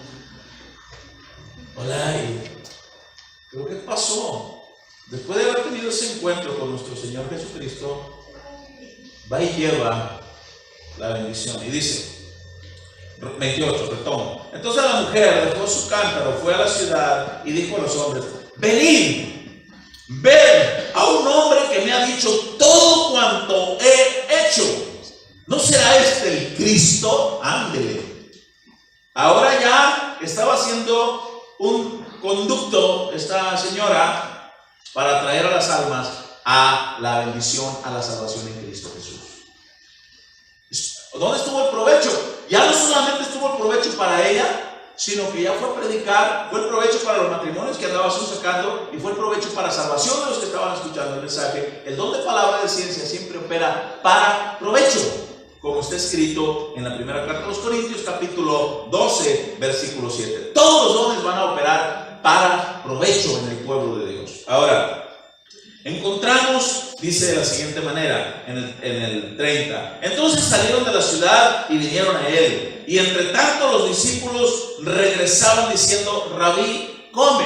Hola, ¿pero qué pasó? Después de haber tenido ese encuentro con nuestro Señor Jesucristo, va y lleva la bendición. Y dice, 28, retomo. Entonces la mujer dejó su cántaro, fue a la ciudad y dijo a los hombres: venid, ved a un hombre que me ha dicho todo cuanto he hecho. ¿No será este el Cristo? Ándele. Ahora ya estaba haciendo un conducto esta señora para traer a las almas a la bendición, a la salvación en Cristo Jesús. ¿Dónde estuvo el provecho? Ya no solamente estuvo el provecho para ella, sino que ya fue a predicar, fue el provecho para los matrimonios que andaba sacando y fue el provecho para salvación de los que estaban escuchando el mensaje. El don de palabra de ciencia siempre opera para provecho, como está escrito en la primera carta a los Corintios, capítulo 12, versículo 7. Todos los dones van a operar para provecho en el pueblo de Dios. Ahora, encontramos, dice de la siguiente manera, en el 30. Entonces salieron de la ciudad y vinieron a él. Y entre tanto los discípulos regresaban diciendo: Rabí, come.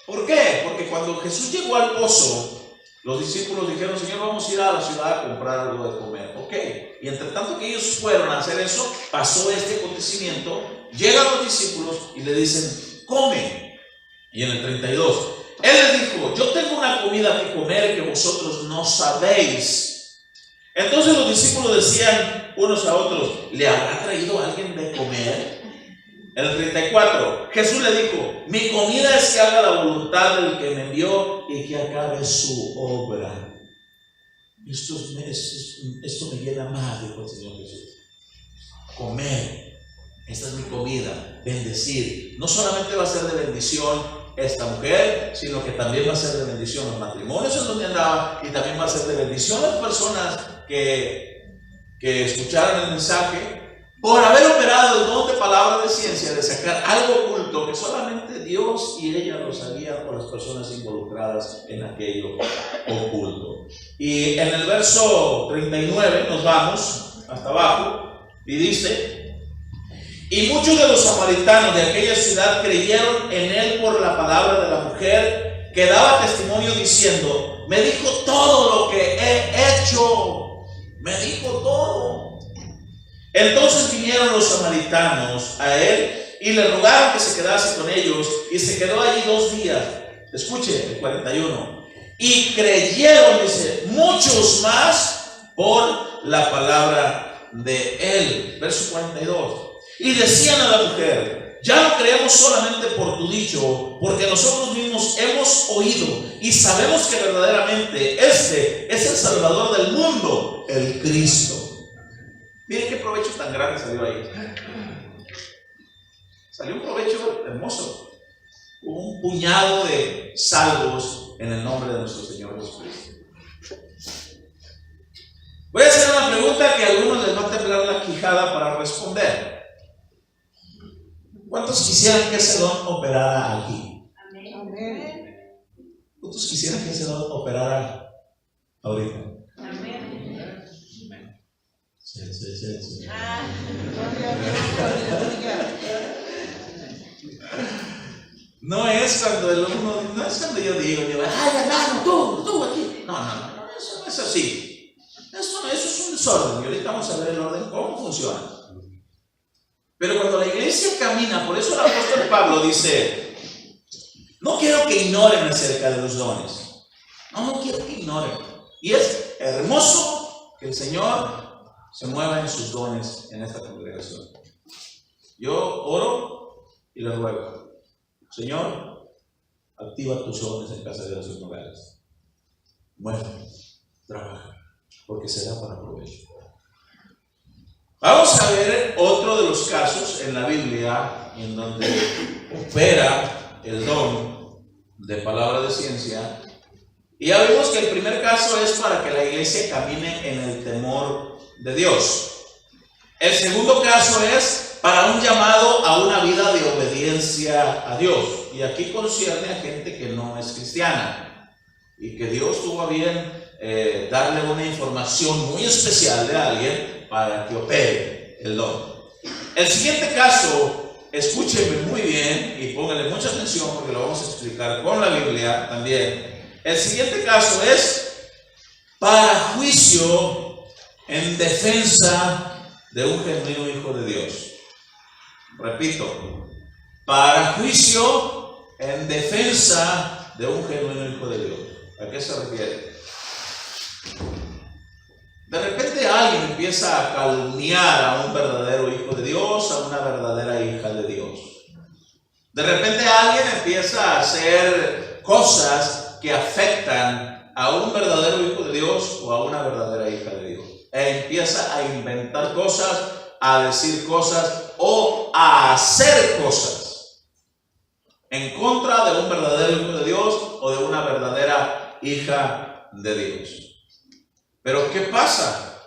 ¿Por qué? Porque cuando Jesús llegó al pozo, los discípulos dijeron: Señor, vamos a ir a la ciudad a comprar algo de comer. Ok. Y entre tanto que ellos fueron a hacer eso, pasó este acontecimiento. Llegan los discípulos y le dicen: come. Y en el 32, él les dijo: yo tengo una comida que comer que vosotros no sabéis. Entonces los discípulos decían unos a otros: ¿le habrá traído alguien de comer? En el 34, Jesús le dijo: mi comida es que haga la voluntad del que me envió y que acabe su obra. Esto me llena más, dijo el Señor Jesús. Comer, esta es mi comida. Bendecir, no solamente va a ser de bendición esta mujer, sino que también va a ser de bendición los matrimonios en donde andaba, y también va a ser de bendición las personas que escucharon el mensaje, por haber operado el don de palabra de ciencia, de sacar algo oculto que solamente Dios y ella lo sabían, por las personas involucradas en aquello oculto. Y en el verso 39 nos vamos hasta abajo y dice: y muchos de los samaritanos de aquella ciudad creyeron en él por la palabra de la mujer, que daba testimonio diciendo: me dijo todo lo que he hecho. Me dijo todo. Entonces vinieron los samaritanos a él y le rogaron que se quedase con ellos, y se quedó allí 2 días. Escuche el 41. Y creyeron, dice, muchos más por la palabra de él. Verso 42. Y decían a la mujer: ya no creemos solamente por tu dicho, porque nosotros mismos hemos oído y sabemos que verdaderamente este es el Salvador del mundo, el Cristo. Miren qué provecho tan grande salió ahí. Salió un provecho hermoso. Hubo un puñado de salvos en el nombre de nuestro Señor Jesucristo. Voy a hacer una pregunta que a algunos les va a temblar la quijada para responder. ¿Cuántos quisieran que ese don operara aquí? Amén. ¿Cuántos quisieran que ese don operara ahorita? Amén. Sí. No es cuando no es cuando yo digo, ay, hermano, tú aquí. No, eso no es así. Eso es un desorden. Y ahorita vamos a ver el orden, cómo funciona. Pero cuando la iglesia camina, por eso el apóstol Pablo dice: no quiero que ignoren acerca de los dones. No quiero que ignoren. Y es hermoso que el Señor se mueva en sus dones en esta congregación. Yo oro y le ruego: Señor, activa tus dones en Casa de los Nogales. Muévete, trabaja. porque será para provecho. Vamos a ver otro de los casos en la Biblia en donde opera el don de palabra de ciencia. Y ya vimos que el primer caso es para que la iglesia camine en el temor de Dios. El segundo caso es para un llamado a una vida de obediencia a Dios. Y aquí concierne a gente que no es cristiana y que Dios tuvo a bien darle una información muy especial de alguien para que opere el don. El siguiente caso, escúchenme muy bien y pónganle mucha atención porque lo vamos a explicar con la Biblia también. El siguiente caso es para juicio en defensa de un genuino hijo de Dios. Repito, para juicio en defensa de un genuino hijo de Dios. ¿A qué se refiere? De repente alguien empieza a calumniar a un verdadero hijo de Dios, a una verdadera hija de Dios. De repente alguien empieza a hacer cosas que afectan a un verdadero hijo de Dios o a una verdadera hija de Dios. Empieza a inventar cosas, a decir cosas o a hacer cosas en contra de un verdadero hijo de Dios o de una verdadera hija de Dios. Pero ¿qué pasa?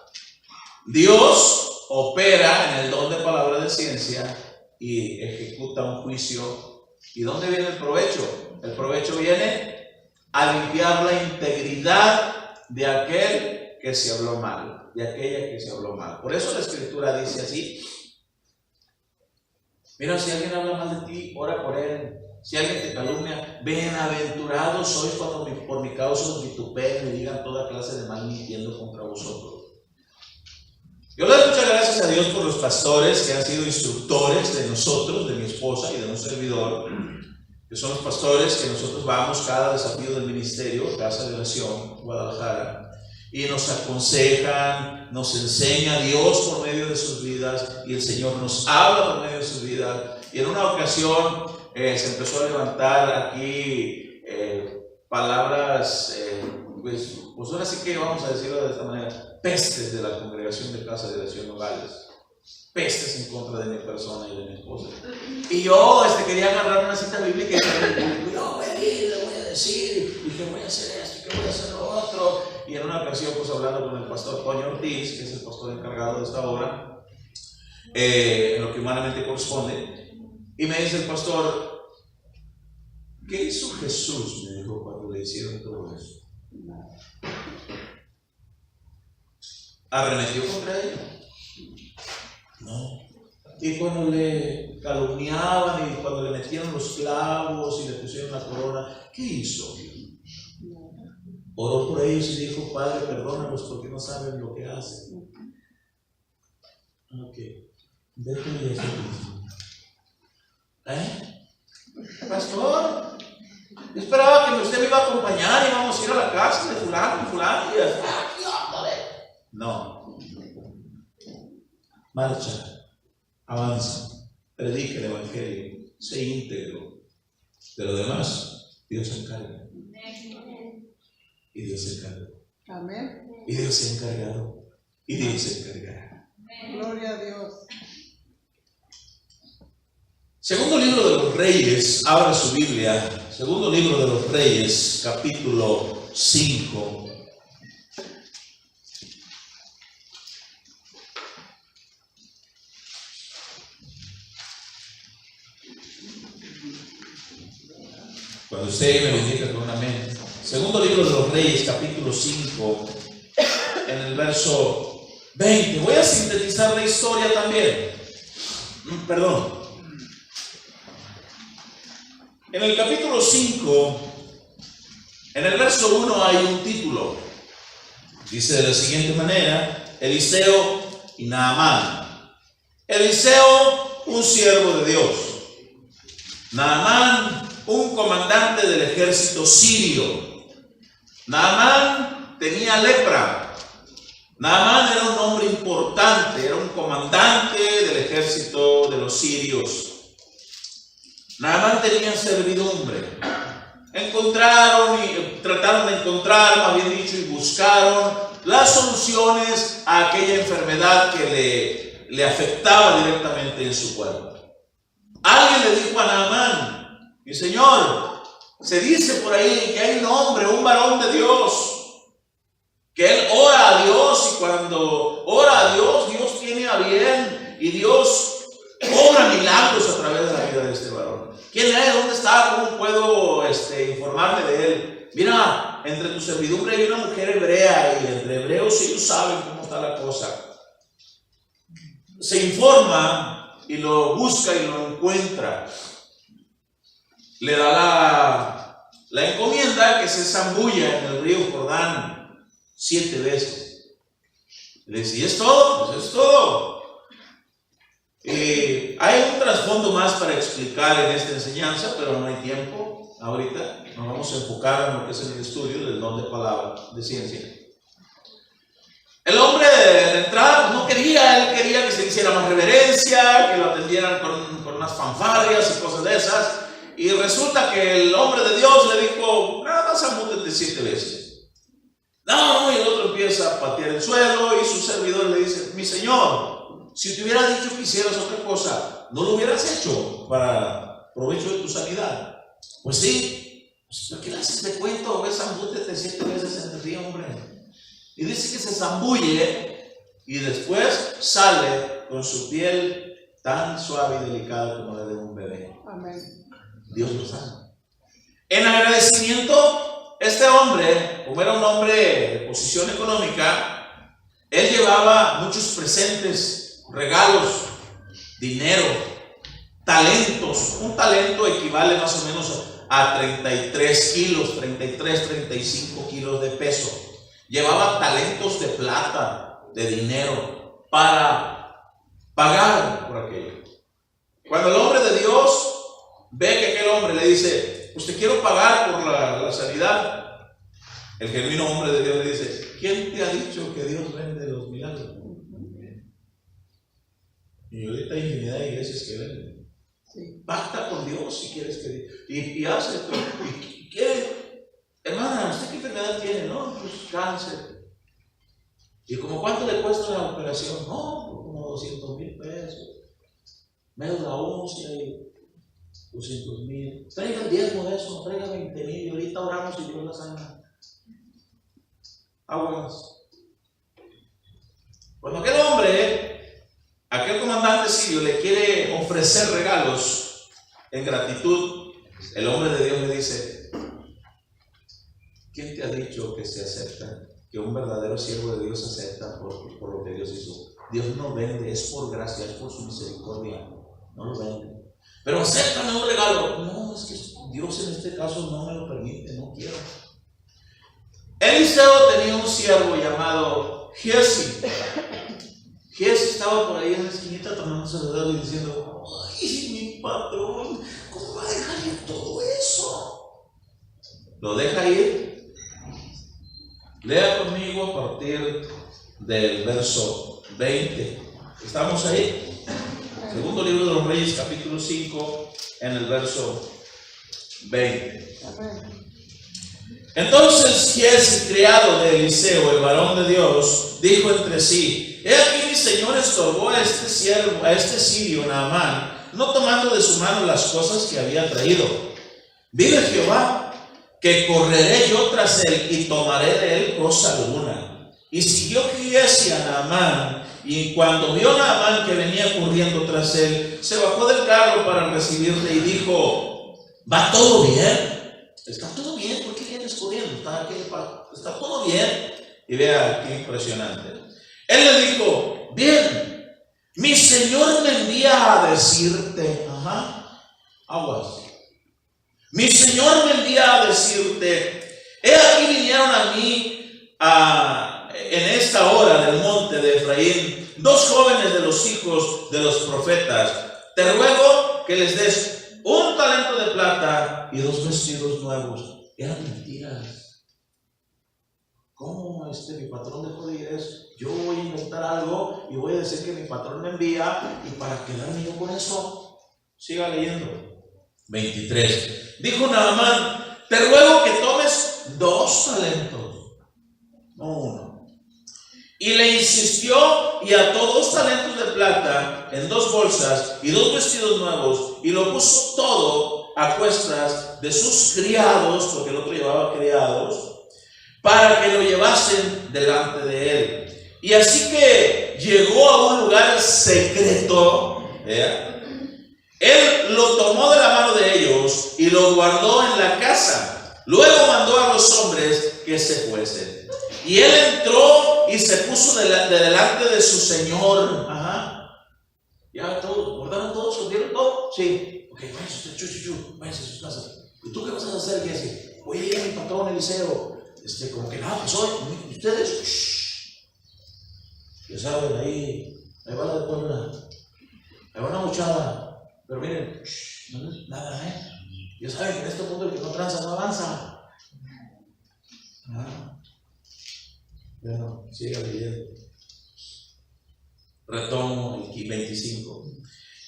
Dios opera en el don de palabra de ciencia y ejecuta un juicio. ¿Y dónde viene el provecho? El provecho viene a limpiar la integridad de aquel que se habló mal, de aquella que se habló mal. Por eso la Escritura dice así: mira, si alguien habla mal de ti, ora por él. Si alguien te calumnia, bienaventurados sois cuando por mi causa os vituperen y digan toda clase de mal mintiendo contra vosotros. Yo le doy muchas gracias a Dios por los pastores que han sido instructores de nosotros, de mi esposa y de un servidor, que son los pastores que nosotros vamos cada desafío del ministerio, Casa de Oración, Guadalajara, y nos aconsejan, nos enseña Dios por medio de sus vidas, y el Señor nos habla por medio de sus vidas. Y en una ocasión se empezó a levantar aquí palabras, pues ahora sí que vamos a decirlo de esta manera, pestes de la congregación de Casa de Oración Nogales. Pestes en contra de mi persona y de mi esposa. Y yo quería agarrar una cita bíblica y yo voy a ir, le voy a decir, y que voy a hacer esto, y que voy a hacer lo otro. Y en una ocasión, pues hablando con el pastor Toño Ortiz, que es el pastor encargado de esta obra, en lo que humanamente corresponde, y me dice el pastor: ¿qué hizo Jesús? Me dijo cuando le hicieron todo eso. ¿Arremetió contra ella? No. Y cuando le calumniaban y cuando le metieron los clavos y le pusieron la corona, ¿qué hizo? Oró por ellos y dijo: Padre, perdónalos porque no saben lo que hacen. Ok, vete y eso mismo. Pastor, yo esperaba que usted me iba a acompañar y vamos a ir a la casa de fulano y fulano. No. Marcha, avanza, predica el evangelio, sé íntegro. De lo demás, Dios se encarga. Y Dios se encarga. Amén. Y Dios se ha encargado. Y Dios se encargará. Gloria a Dios. Segundo libro de los Reyes, abra su Biblia. Segundo libro de los Reyes, capítulo 5. Cuando usted me bendiga con un amén. Segundo libro de los Reyes, capítulo 5, en el verso 20. Voy a sintetizar la historia también. Perdón. En el capítulo 5, en el verso 1 hay un título. Dice de la siguiente manera: Eliseo y Naamán. Eliseo, un siervo de Dios. Naamán, un comandante del ejército sirio. Naamán tenía lepra. Naamán era un hombre importante, era un comandante del ejército de los sirios. Naamán tenía servidumbre. encontraron y trataron de encontrar, más bien dicho, y buscaron las soluciones a aquella enfermedad que le afectaba directamente en su cuerpo. Alguien le dijo a Naamán: mi señor, se dice por ahí que hay un hombre, un varón de Dios, que él ora a Dios, y cuando ora a Dios, Dios tiene a bien y Dios obra milagros a través de la vida de este varón. ¿Quién es? ¿Dónde está? ¿Cómo puedo informarme de él? Mira, entre tu servidumbre hay una mujer hebrea, y entre hebreos ellos saben cómo está la cosa. Se informa y lo busca y lo encuentra. Le da la encomienda que se zambulla en el río Jordán 7 veces. Le dice: ¿y es todo? Pues es todo. Hay un trasfondo más para explicar en esta enseñanza, pero no hay tiempo ahorita. Nos vamos a enfocar en lo que es el estudio del don de palabra, de ciencia. El hombre de entrada no quería, él quería que se le hiciera más reverencia, que lo atendieran con unas fanfarrias y cosas de esas. Y resulta que el hombre de Dios le dijo: nada más zambútete 7 veces. No, y el otro empieza a patear el suelo, y su servidor le dice: mi señor, si te hubiera dicho que hicieras otra cosa, ¿no lo hubieras hecho para provecho de tu sanidad? Pues sí. ¿Pero qué le haces de cuento? Ves, zambútete 7 veces en el río, hombre. Y dice que se zambulle y después sale con su piel tan suave y delicada como la de un bebé. Amén. Dios lo sana. En agradecimiento, este hombre, como era un hombre de posición económica, él llevaba muchos presentes, regalos, dinero, talentos. Un talento equivale más o menos a 33 kilos, 35 kilos de peso. Llevaba talentos de plata, de dinero, para pagar por aquello. Cuando el hombre de Dios ve que aquel hombre le dice: pues te quiero pagar por la sanidad, el genuino hombre de Dios le dice: ¿quién te ha dicho que Dios vende los milagros? Y ahorita hay infinidad de iglesias que venden. Sí. Pacta con Dios si quieres que... Y hace esto. ¿Y qué? Hermana, ¿usted qué enfermedad tiene? No, pues cáncer. ¿Y como cuánto le cuesta la operación? No, pues como 200,000 pesos. Médula ósea y 200,000. Traiga el diezmo de eso, traiga 20,000 y ahorita oramos y Dios la sana. Aguas. Cuando aquel comandante sirio le quiere ofrecer regalos en gratitud, el hombre de Dios le dice: ¿quién te ha dicho que se acepta? Que un verdadero siervo de Dios acepta por lo que Dios hizo. Dios no vende, es por gracia, es por su misericordia. No lo vende. Pero acéptame un regalo. No, es que Dios en este caso no me lo permite, no quiero. Eliseo tenía un siervo llamado Giesi. Giesi estaba por ahí en la esquinita tomándose el dedo y diciendo: ay, mi patrón, ¿cómo va a dejar ir todo eso? Lo deja ir. Lea conmigo a partir del verso 20. ¿Estamos ahí? Segundo libro de los Reyes, capítulo 5, en el verso 20. Entonces Giesi, criado de Eliseo, el varón de Dios, dijo entre sí: he aquí mi señor estorbó a este sirio Naamán, no tomando de su mano las cosas que había traído. Vive Jehová, que correré yo tras él y tomaré de él cosa alguna. Y siguió Giesi a Naamán, y cuando vio Naamán que venía corriendo tras él, se bajó del carro para recibirle y dijo: ¿va todo bien? ¿Está todo bien? ¿Por qué vienes corriendo? ¿Está todo bien? Y vea qué impresionante. Él le dijo: bien, mi señor me envía a decirte, aguas. Mi señor me envía a decirte: he aquí vinieron a mí en esta hora del monte de Efraín 2 jóvenes de los hijos de los profetas. Te ruego que les des 1 talento de plata y 2 vestidos nuevos. Eran mentiras. ¿Cómo mi patrón dejó de ir eso? Yo voy a inventar algo y voy a decir que mi patrón me envía, y para quedarme yo con eso. Siga leyendo. 23. Dijo Naamán: te ruego que tomes 2 talentos, no 1. Y le insistió y ató 2 talentos de plata en 2 bolsas y 2 vestidos nuevos y lo puso todo a cuestas de sus criados, porque el otro llevaba criados, para que lo llevasen delante de él. Y así que llegó a un lugar secreto, él lo tomó de la mano de ellos y lo guardó en la casa. Luego mandó a los hombres que se fuesen. Y él entró y se puso delante de su señor. Ya todos, ¿guardaron todos? ¿Cumplieron todo? Sí. Ok, váyanse a sus casas. ¿Y tú qué vas a hacer, Jesse? Voy a ir a mi patrón Eliseo. Como que nada pasó. Ustedes, ya saben, ahí va la de Puebla. Ahí va una muchada. Pero miren, nada, ya saben que en este mundo el que no tranza no avanza. Bueno, siga leyendo. Retomo el 25.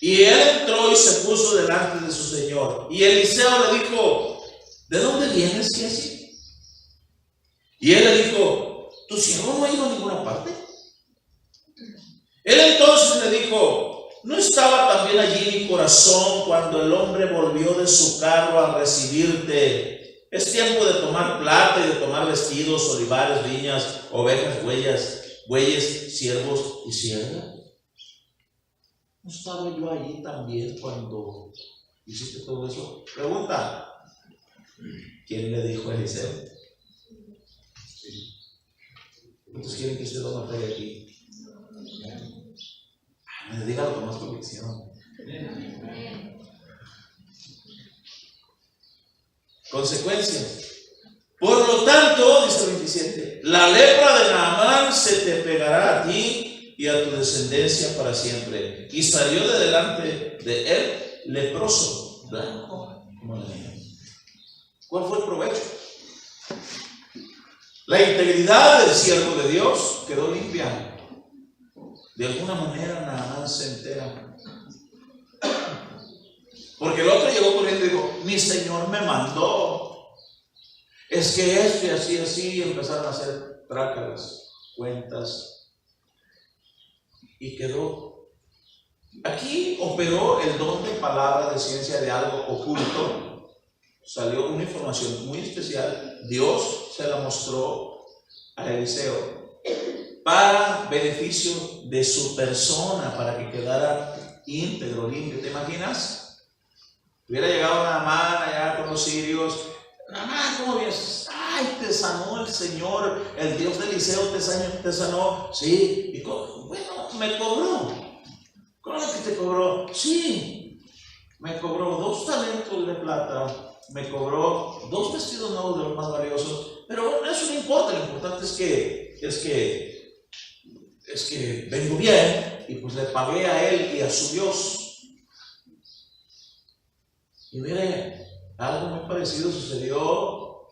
Y él entró y se puso delante de su señor. Y Eliseo le dijo: ¿de dónde vienes, Jesse? Y él le dijo: ¿tu siervo no ha ido a ninguna parte? Él entonces le dijo: ¿no estaba también allí mi corazón cuando el hombre volvió de su carro a recibirte? Es tiempo de tomar plata y de tomar vestidos, olivares, viñas, ovejas, bueyes, siervos y siervas. ¿No estaba yo allí también cuando hiciste todo eso? Pregunta: ¿quién le dijo a Eliseo? ¿Cuántos quieren que usted lo note aquí? Dígalo con más convicción. Consecuencias. Por lo tanto, dice el 27, la lepra de Naamán se te pegará a ti y a tu descendencia para siempre. Y salió de delante de él leproso, blanco como la nieve. ¿Cuál fue el provecho? La integridad del siervo de Dios quedó limpia. De alguna manera Naamán se entera. Porque el otro llegó corriendo y dijo: mi señor me mandó. Es que esto y así, y empezaron a hacer trácalas, cuentas. Y quedó. Aquí operó el don de palabra de ciencia de algo oculto. Salió una información muy especial. Dios se la mostró a Eliseo para beneficio de su persona, para que quedara íntegro, limpio. ¿Te imaginas? Hubiera llegado Naamán allá con los sirios. Naamán, ¿cómo vienes? Ay, te sanó el Señor, el Dios de Eliseo te sanó. Sí, y bueno, me cobró. ¿Cómo que te cobró? Sí, me cobró 2 talentos de plata, me cobró 2 vestidos nuevos de los más valiosos. Pero bueno, eso no importa, lo importante es que vengo bien y pues le pagué a él y a su Dios. Y mire, algo muy parecido sucedió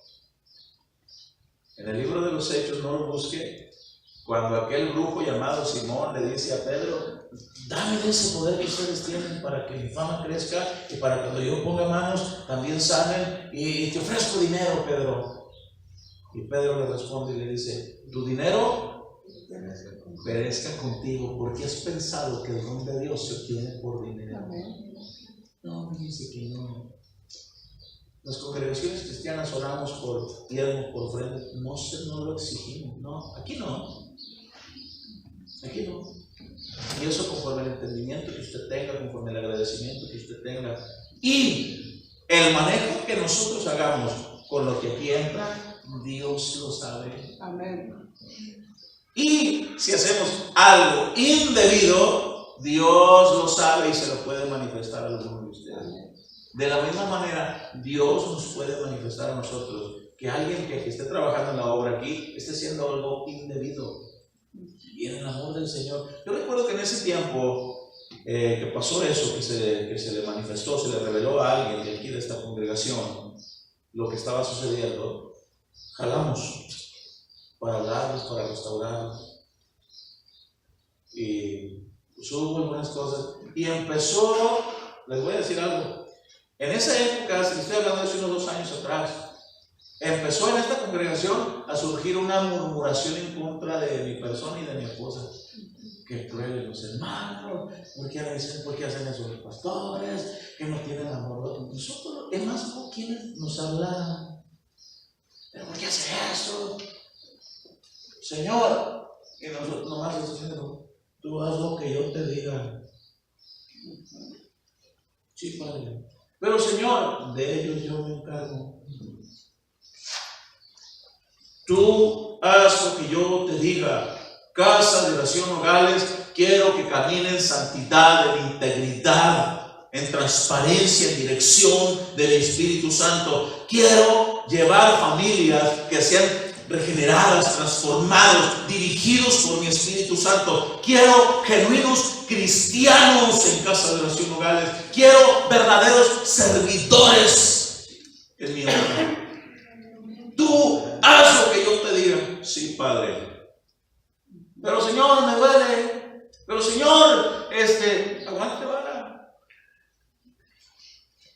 en el libro de los Hechos, no lo busque, cuando aquel brujo llamado Simón le dice a Pedro: dame de ese poder que ustedes tienen para que mi fama crezca y para que cuando yo ponga manos también sanen, y te ofrezco dinero, Pedro. Y Pedro le responde y le dice: tu dinero perezca contigo, porque has pensado que el don de Dios se obtiene por dinero. No, dice que no. Las congregaciones cristianas oramos por diezmos, por ofrendas. No lo exigimos. No, aquí no. Aquí no. Y eso conforme al entendimiento que usted tenga, conforme al agradecimiento que usted tenga. Y el manejo que nosotros hagamos con lo que aquí entra, Dios lo sabe. Amén. Y si hacemos algo indebido, Dios lo sabe y se lo puede manifestar a alguno de ustedes. De la misma manera, Dios nos puede manifestar a nosotros que alguien que esté trabajando en la obra aquí esté haciendo algo indebido. Y en el amor del Señor. Yo recuerdo que en ese tiempo que pasó eso, que se le manifestó, se le reveló a alguien de aquí de esta congregación lo que estaba sucediendo, jalamos para hablarles, para restaurarlos. Y pues hubo algunas cosas. Y empezó, les voy a decir algo. En esa época, si estoy hablando de hace unos 2 años atrás, empezó en esta congregación a surgir una murmuración en contra de mi persona y de mi esposa. Que prueben los hermanos, ¿por qué hacen eso los pastores? Que no tienen amor. Nosotros, es más, ¿por quiénes nos hablan? ¿Pero por qué hace eso? Señor, y nosotros nomás diciendo, tú haz lo que yo te diga. Sí, Padre. Pero Señor, de ellos yo me encargo. Tú haz lo que yo te diga. Casa de Oración Nogales, quiero que camine en santidad, en integridad, en transparencia, en dirección del Espíritu Santo. Quiero llevar familias que sean regeneradas, transformados, dirigidos por mi Espíritu Santo. Quiero genuinos cristianos en Casa de Oración Nogales. Quiero verdaderos servidores en mi obra. Tú haz lo que yo te diga. Sí, Padre. Pero Señor, me duele. Pero Señor, aguante vara.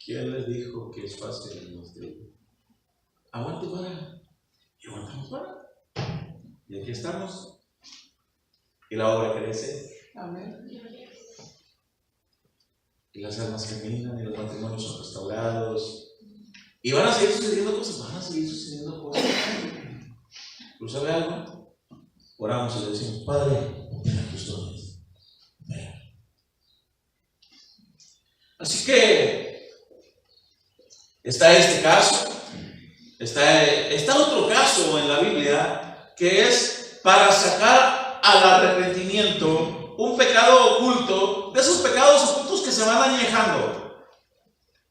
¿Quién les dijo que es fácil el ministerio? Aguante vara. Y aguantamos vara. Y aquí estamos. Y la obra crece. Amén. Y las almas caminan y los matrimonios son restaurados. Y van a seguir sucediendo cosas. ¿Tú sabes algo? Oramos y le decimos, Padre, ven tus dones. Así que está este caso, está otro caso en la Biblia que es para sacar al arrepentimiento un pecado oculto, de esos pecados ocultos que se van añejando,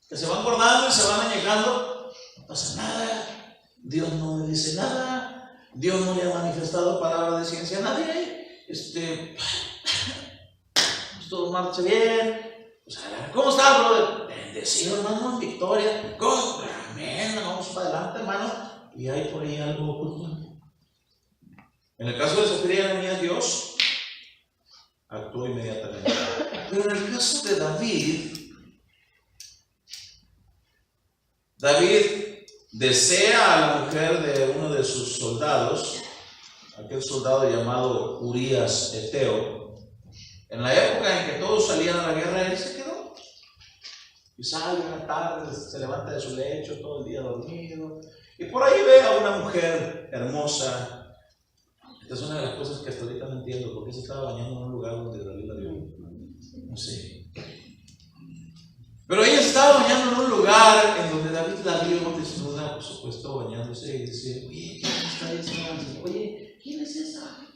que se van guardando y se van añejando. No pasa nada, Dios no me dice nada. Dios no le ha manifestado palabra de ciencia a nadie. Todo marcha bien. O sea, ¿cómo está, brother? Bendecido, hermano, en victoria. ¿Cómo? Amén, vamos para adelante, hermano. Y hay por ahí algo oculto. En el caso de Sofía y Ananías, Dios actuó inmediatamente. Pero en el caso de David desea a la mujer de uno de sus soldados, aquel soldado llamado Urías Eteo. En la época en que todos salían a la guerra, él se quedó. Y sale una tarde, se levanta de su lecho, todo el día dormido. Y por ahí ve a una mujer hermosa. Esta es una de las cosas que hasta ahorita no entiendo. ¿Por qué se estaba bañando en un lugar donde David la vio? No sé. Pero ella estaba bañando en un lugar en donde David la vio desnuda, por supuesto, bañándose, y dice, oye, ¿quién está ahí? Oye, ¿quién es esa?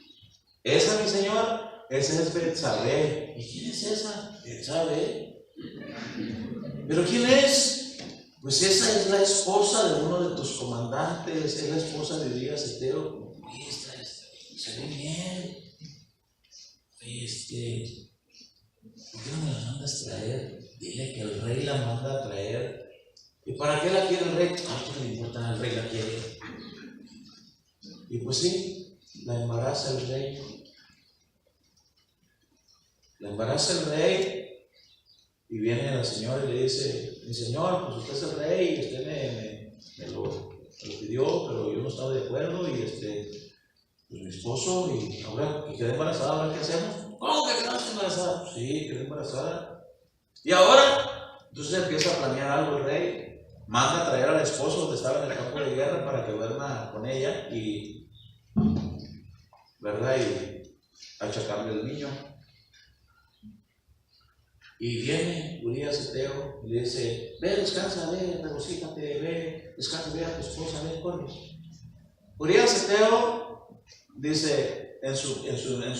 Esa, mi señor, esa es Betsabé. ¿Y quién es esa? Betsabé. ¿Pero quién es? Pues esa es la esposa de uno de tus comandantes, es la esposa de Urías Eteo. Oye, se ve bien. ¿Por qué no me la mandas traer? Dile que el rey la manda a traer. ¿Y para qué la quiere el rey? ¿Qué le importa? El rey la quiere. Y pues sí, la embaraza el rey. La embaraza el rey. Y viene la señora y le dice, mi señor, pues usted es el rey y usted me lo pidió, pero yo no estaba de acuerdo y pues mi esposo y ahora que quedé embarazada, ¿ahora qué hacemos? ¿Cómo que quedaste embarazada? Sí, quedé embarazada. Y ahora, entonces empieza a planear algo el rey, manda a traer al esposo donde estaba en el campo de guerra para que duerma con ella y, ¿verdad? Y achacarle el niño. Y viene Urías Eteo y le dice, ve, descansa, ve, regocíjate, ve, descansa, ve a tu esposa, ve, corre. Urías Eteo dice, en su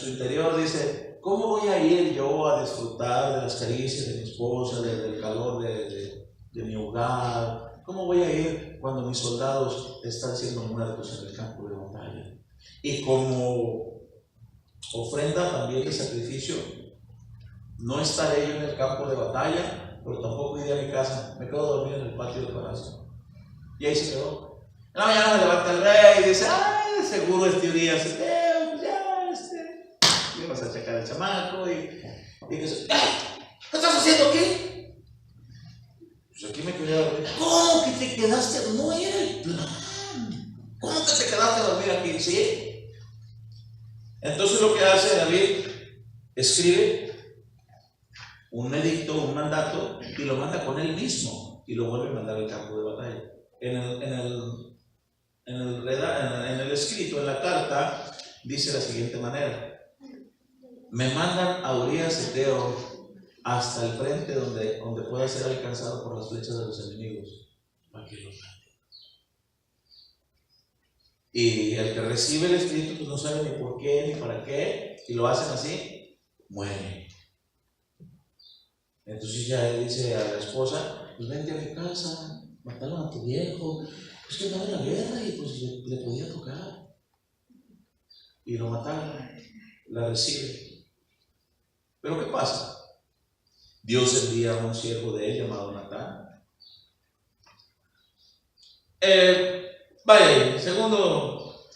interior dice, ¿cómo voy a ir yo a disfrutar de las caricias de mi esposa, del calor de mi hogar? ¿Cómo voy a ir cuando mis soldados están siendo muertos en el campo de batalla? Y como ofrenda también y sacrificio, no estaré yo en el campo de batalla, pero tampoco iré a mi casa, me quedo dormido en el patio del palacio. Y ahí se quedó. En la mañana se levanta el rey y dice, ay, seguro Urías pues ya, le vas a checar el chamaco y dice, ¿qué estás haciendo aquí? Pues aquí me quedé dormido. ¿Cómo que te quedaste? No era el plan. Entonces lo que hace David, escribe un edicto, un mandato, y lo manda con él mismo, y lo vuelve a mandar al campo de batalla. En el escrito, en la carta, dice de la siguiente manera: me mandan a Urías Eteo hasta el frente donde pueda ser alcanzado por las flechas de los enemigos, para que lo mate. Y el que recibe el Espíritu pues no sabe ni por qué ni para qué, y lo hacen así, muere. Entonces ya él dice a la esposa: pues vente a mi casa, mataron a tu viejo, es que andaba en la guerra y pues le podía tocar. Y lo mataron, la recibe. Pero ¿qué pasa? Dios envía a un siervo de él llamado Natán. Vaya, segundo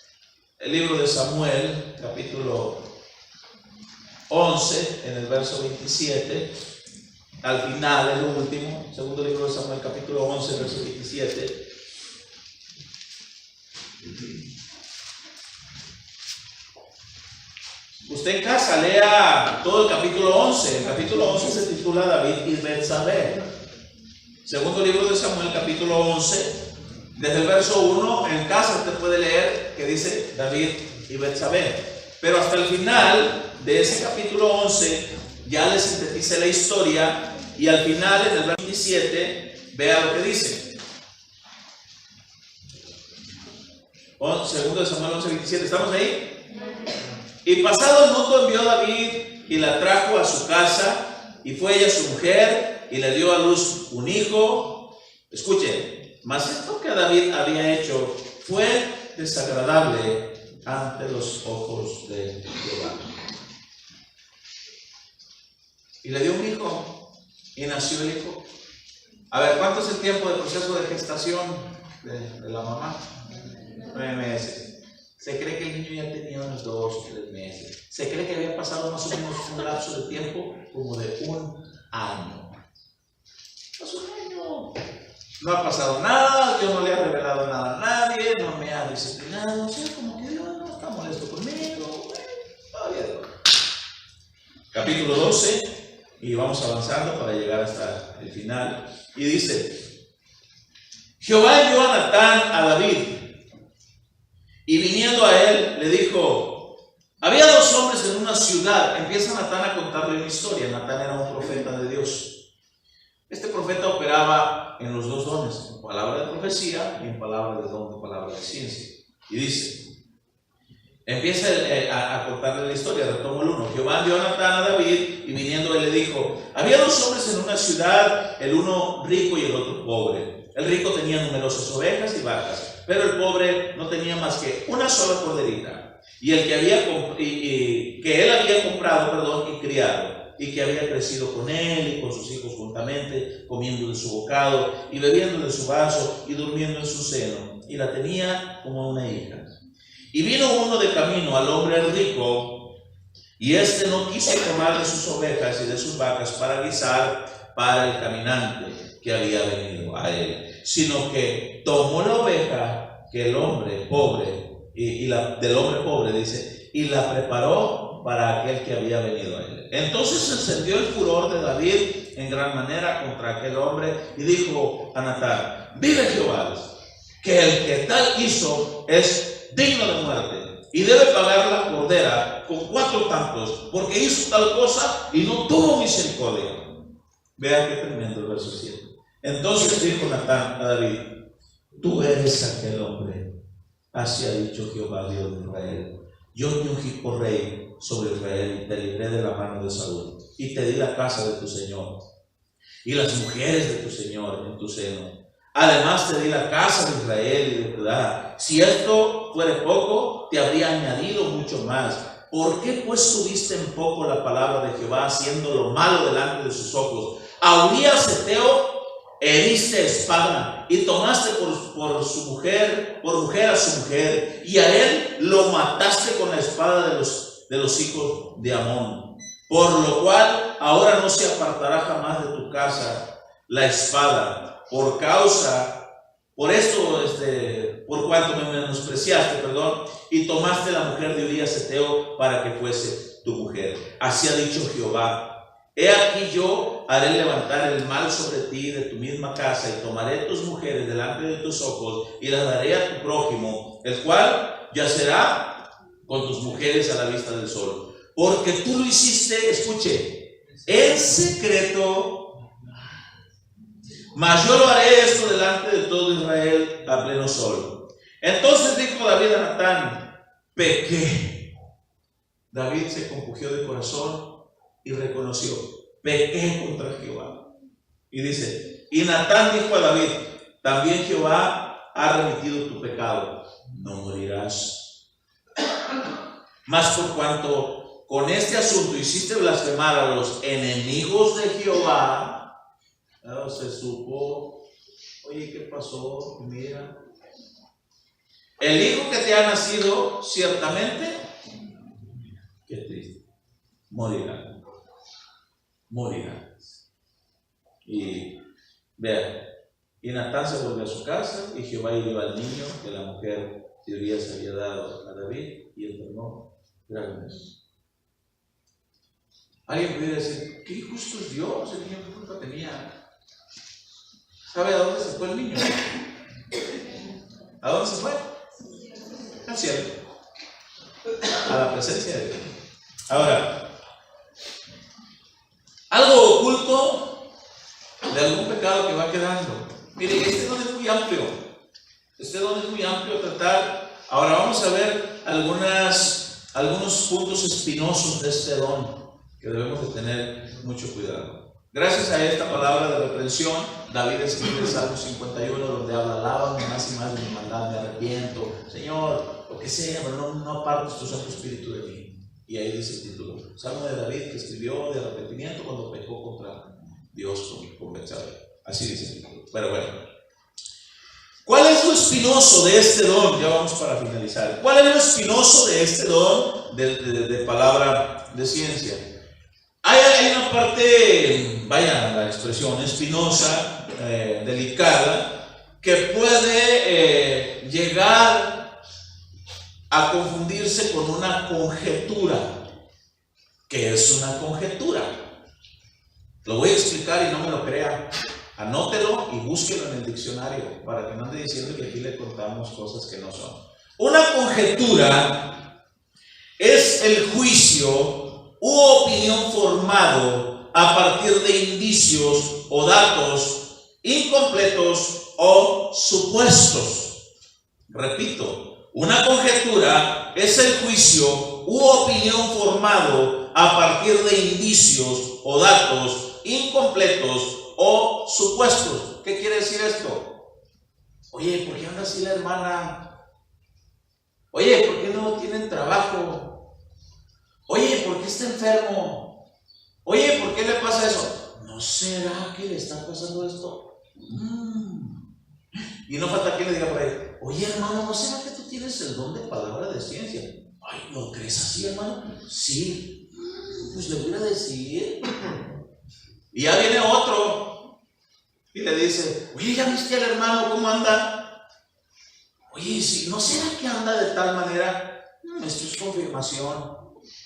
el libro de Samuel, capítulo 11, en el verso 27, al final, es lo último, segundo libro de Samuel, capítulo 11, verso 27. Usted en casa lea todo el capítulo 11. El capítulo 11 se titula David y Betsabé. Segundo libro de Samuel, capítulo 11, desde el verso 1, en casa usted puede leer que dice David y Betsabé. Pero hasta el final de ese capítulo 11 ya le sintetice la historia, y al final, en el verso 27, vea lo que dice. Segundo de Samuel 11, 27, ¿estamos ahí? Y pasado el mundo envió David y la trajo a su casa, y fue ella su mujer, y le dio a luz un hijo. Escuchen, mas esto que David había hecho fue desagradable ante los ojos de Jehová. Y le dio un hijo, y nació el hijo. A ver, ¿cuánto es el tiempo de proceso de gestación de la mamá? 9 meses. Se cree que el niño ya tenía unos 2 o 3 meses. Se cree que había pasado más o menos un lapso de tiempo como de 1 año. Pues 1 año. No ha pasado nada, Dios no le ha revelado nada a nadie, no me ha disciplinado, o sea, como que Dios no está molesto conmigo. Todavía no. Capítulo 12, y vamos avanzando para llegar hasta el final. Y dice: Jehová envió a Natán a David, y viniendo a él le dijo: había 2 hombres en una ciudad. Empieza Natán a contarle una historia. Natán era un profeta de Dios. Este profeta operaba en los 2 dones, en palabra de profecía y en palabra de don, de palabra de ciencia. Y dice, empieza a contarle la historia. Retomo el 1. Jehová envió a Natán a David, y viniendo él le dijo: había 2 hombres en una ciudad, el uno rico y el otro pobre. El rico tenía numerosas ovejas y vacas, pero el pobre no tenía más que una sola corderita, y el que él había comprado, y criado, y que había crecido con él y con sus hijos juntamente, comiendo de su bocado y bebiendo de su vaso y durmiendo en su seno, y la tenía como una hija. Y vino uno de camino al hombre rico, y éste no quiso tomar de sus ovejas y de sus vacas para guisar para el caminante que había venido a él, sino que tomó la oveja que el hombre pobre, del hombre pobre, dice, y la preparó para aquel que había venido a él. Entonces se encendió el furor de David en gran manera contra aquel hombre, y dijo a Natán: vive Jehová, que el que tal hizo es digno de muerte, y debe pagar la cordera con 4 tantos, porque hizo tal cosa y no tuvo misericordia. Vean qué tremendo el verso 7. Entonces dijo Natán a David: tú eres aquel hombre. Así ha dicho Jehová, Dios de Israel: yo te ungí por rey sobre Israel, y te libré de la mano de Saúl, y te di la casa de tu señor y las mujeres de tu señor en tu seno. Además te di la casa de Israel y de Judá. Si esto fuere poco, te habría añadido mucho más. ¿Por qué pues tuviste en poco la palabra de Jehová, haciendo lo malo delante de sus ojos? A Urías Eteo heriste espada, y tomaste por mujer a su mujer, y a él lo mataste con la espada de los hijos de Amón. Por lo cual ahora no se apartará jamás de tu casa la espada. Por esto por cuanto me menospreciaste, y tomaste la mujer de Urías Heteo para que fuese tu mujer. Así ha dicho Jehová: he aquí yo haré levantar el mal sobre ti de tu misma casa, y tomaré tus mujeres delante de tus ojos, y las daré a tu prójimo, el cual yacerá con tus mujeres a la vista del sol. Porque tú lo hiciste, escuche, en secreto, mas yo lo haré esto delante de todo Israel a pleno sol. Entonces dijo David a Natán: pequé. David se compungió de corazón y reconoció: pequé contra Jehová. Y dice: y Natán dijo a David: también Jehová ha remitido tu pecado, no morirás. Mas por cuanto con este asunto hiciste blasfemar a los enemigos de Jehová, se supo, oye, ¿qué pasó? Mira, el hijo que te ha nacido, ciertamente, qué triste, morirá. Y vean, y Natán se volvió a su casa, y Jehová hirió al niño que la mujer de Urías había dado a David, y enfermó gravemente. Alguien pudiera decir: qué injusto es Dios, el niño, ¿qué culpa tenía? ¿Sabe a dónde se fue el niño? ¿A dónde se fue? Al cielo, a la presencia de Dios. Ahora, algo oculto de algún pecado que va quedando. Mire, este don es muy amplio. Tratar. Ahora vamos a ver algunos puntos espinosos de este don que debemos de tener mucho cuidado. Gracias a esta palabra de reprensión, David escribe el Salmo 51, donde habla: alábame más y más de mi maldad, me arrepiento, Señor, lo que sea, pero no apartes tu Santo Espíritu de mí. Y ahí dice el título: Salmo de David, que escribió de arrepentimiento cuando pecó contra Dios con Betsabé. Así dice el título. Pero bueno, ¿cuál es lo espinoso de este don? Ya vamos para finalizar. ¿Cuál es lo espinoso de este don de palabra de ciencia? Hay una parte, vaya la expresión, espinosa, delicada, que puede llegar a confundirse con una conjetura. ¿Qué es una conjetura? Lo voy a explicar y no me lo crea. Anótelo y búsquelo en el diccionario para que no ande diciendo que aquí le contamos cosas que no son. Una conjetura es el juicio u opinión formado a partir de indicios o datos incompletos o supuestos. Repito, una conjetura es el juicio u opinión formado a partir de indicios o datos incompletos o supuestos. ¿Qué quiere decir esto? Oye, ¿por qué anda así la hermana? Oye, ¿por qué no tienen trabajo? Oye, ¿por qué está enfermo? Oye, ¿por qué le pasa eso? ¿No será que le está pasando esto? Y no falta quien le diga por ahí: oye, hermano, ¿no será que tú tienes el don de palabra de ciencia? Ay, ¿lo crees así, hermano? Sí. Pues le voy a decir. Y ya viene otro y le dice: oye, ¿ya viste al hermano cómo anda? Oye, sí, ¿no será que anda de tal manera? Esto es confirmación.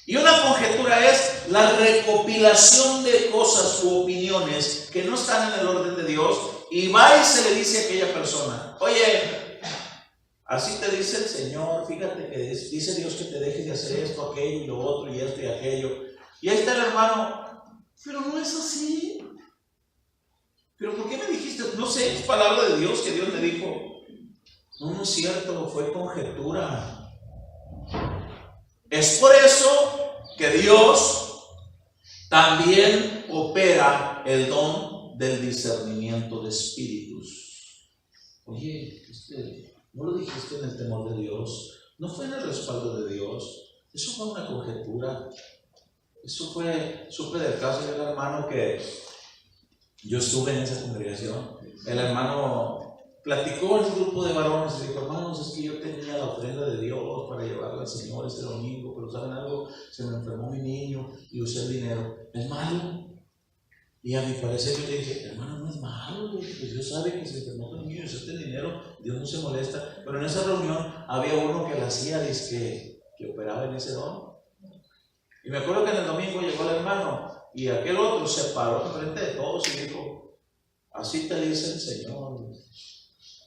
Y una conjetura es la recopilación de cosas u opiniones que no están en el orden de Dios, y va y se le dice a aquella persona: oye, así te dice el Señor, fíjate que dice Dios que te dejes de hacer esto, aquello y lo otro y esto y aquello. Y ahí está el hermano: pero no es así. ¿Pero por qué me dijiste? No sé, es palabra de Dios que Dios me dijo. No es cierto, fue conjetura. Es por eso que Dios también opera el don del discernimiento de espíritus. Oye, ¿no lo dijiste en el temor de Dios? ¿No fue en el respaldo de Dios? Eso fue una conjetura. Supe del caso del hermano que yo estuve en esa congregación. El hermano platicó en un grupo de varones y dijo: hermanos, es que yo tenía la ofrenda de Dios para llevarla al Señor este domingo, pero ¿saben algo? Se me enfermó mi niño y usé el dinero. ¿Es malo? Y a mi parecer yo le dije, hermano, no es malo, pues Dios sabe que se enfermó con un niño y se el dinero, Dios no se molesta. Pero en esa reunión había uno que la hacía, dice que operaba en ese don. Y me acuerdo que en el domingo llegó el hermano y aquel otro se paró enfrente de todos y dijo, así te dice el Señor,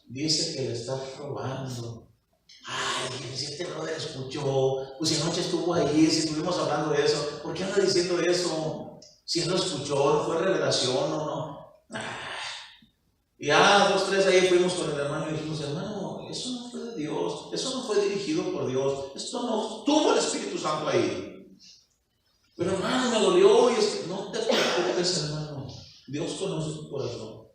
dice que le estás robando. Ay, si este brother escuchó, pues si anoche estuvo ahí, si estuvimos hablando de eso, ¿por qué anda diciendo eso? Si él lo escuchó, no fue revelación o no. Y ya 2, 3 ahí fuimos con el hermano y dijimos, hermano, eso no fue de Dios, eso no fue dirigido por Dios, esto no tuvo el Espíritu Santo ahí. Pero hermano, me dolió y es que no te preocupes, hermano, Dios conoce tu corazón.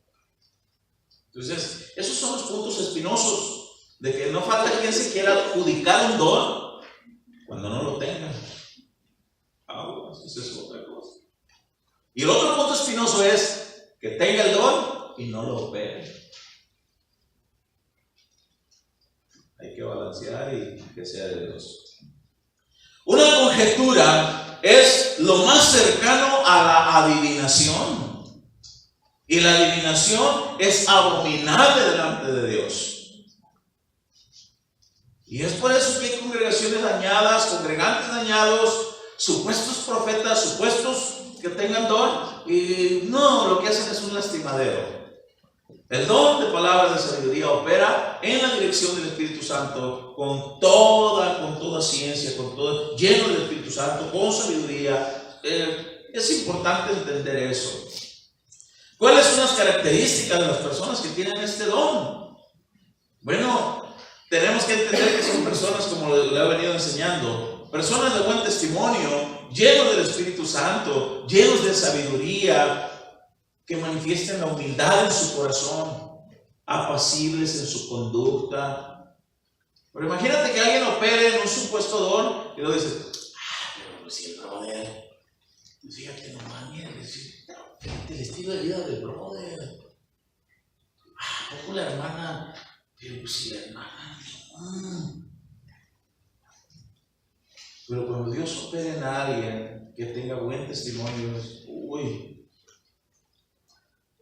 Entonces, esos son los puntos espinosos. De que no falta quien se quiera adjudicar un don cuando no lo tenga. Eso es otra cosa. Y el otro punto espinoso es que tenga el don y no lo opere. Hay que balancear y que sea de Dios. Una conjetura es lo más cercano a la adivinación. Y la adivinación es abominable delante de Dios. Y es por eso que hay congregaciones dañadas, congregantes dañados, supuestos profetas, supuestos que tengan don, y no, lo que hacen es un lastimadero. El don de palabras de sabiduría opera en la dirección del Espíritu Santo, con toda ciencia, lleno del Espíritu Santo, con sabiduría. Es importante entender eso. ¿Cuáles son las características de las personas que tienen este don? Bueno, tenemos que entender que son personas, como le he venido enseñando, personas de buen testimonio, llenos del Espíritu Santo, llenos de sabiduría, que manifiesten la humildad en su corazón, apacibles en su conducta. Pero imagínate que alguien opere en un supuesto don y luego dices, pero pues si el brother, fíjate nomás, mira, fíjate el estilo de vida del brother. ¿Poco la hermana? Pero pues si la hermana. Pero cuando Dios opere en alguien que tenga buen testimonio,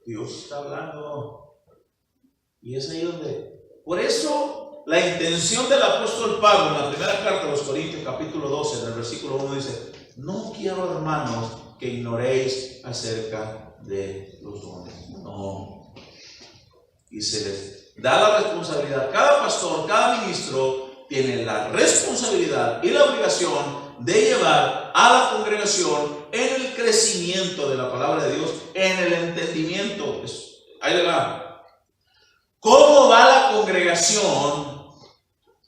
Dios está hablando. Y es ahí donde, por eso la intención del apóstol Pablo en la primera carta a los Corintios, capítulo 12, en el versículo 1 dice, no quiero, hermanos, que ignoréis acerca de los dones. No. Y se les da la responsabilidad. Cada pastor, cada ministro tiene la responsabilidad y la obligación de llevar a la congregación en el crecimiento de la palabra de Dios, en el entendimiento. Ahí le va. ¿Cómo va la congregación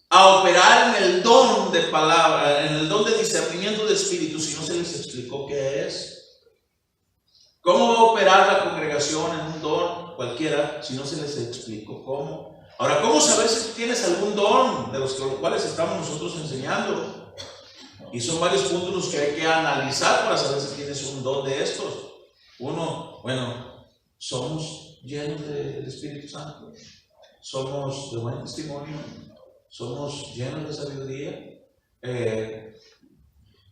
a operar en el don de palabra, en el don de discernimiento de espíritu, si no se les explicó qué es? ¿Cómo va a operar la congregación en un don cualquiera si no se les explicó cómo? Ahora, ¿cómo saber si tienes algún don de los cuales estamos nosotros enseñando? Y son varios puntos los que hay que analizar para saber si tienes un don de estos. Uno, bueno, somos llenos del Espíritu Santo, somos de buen testimonio, somos llenos de sabiduría.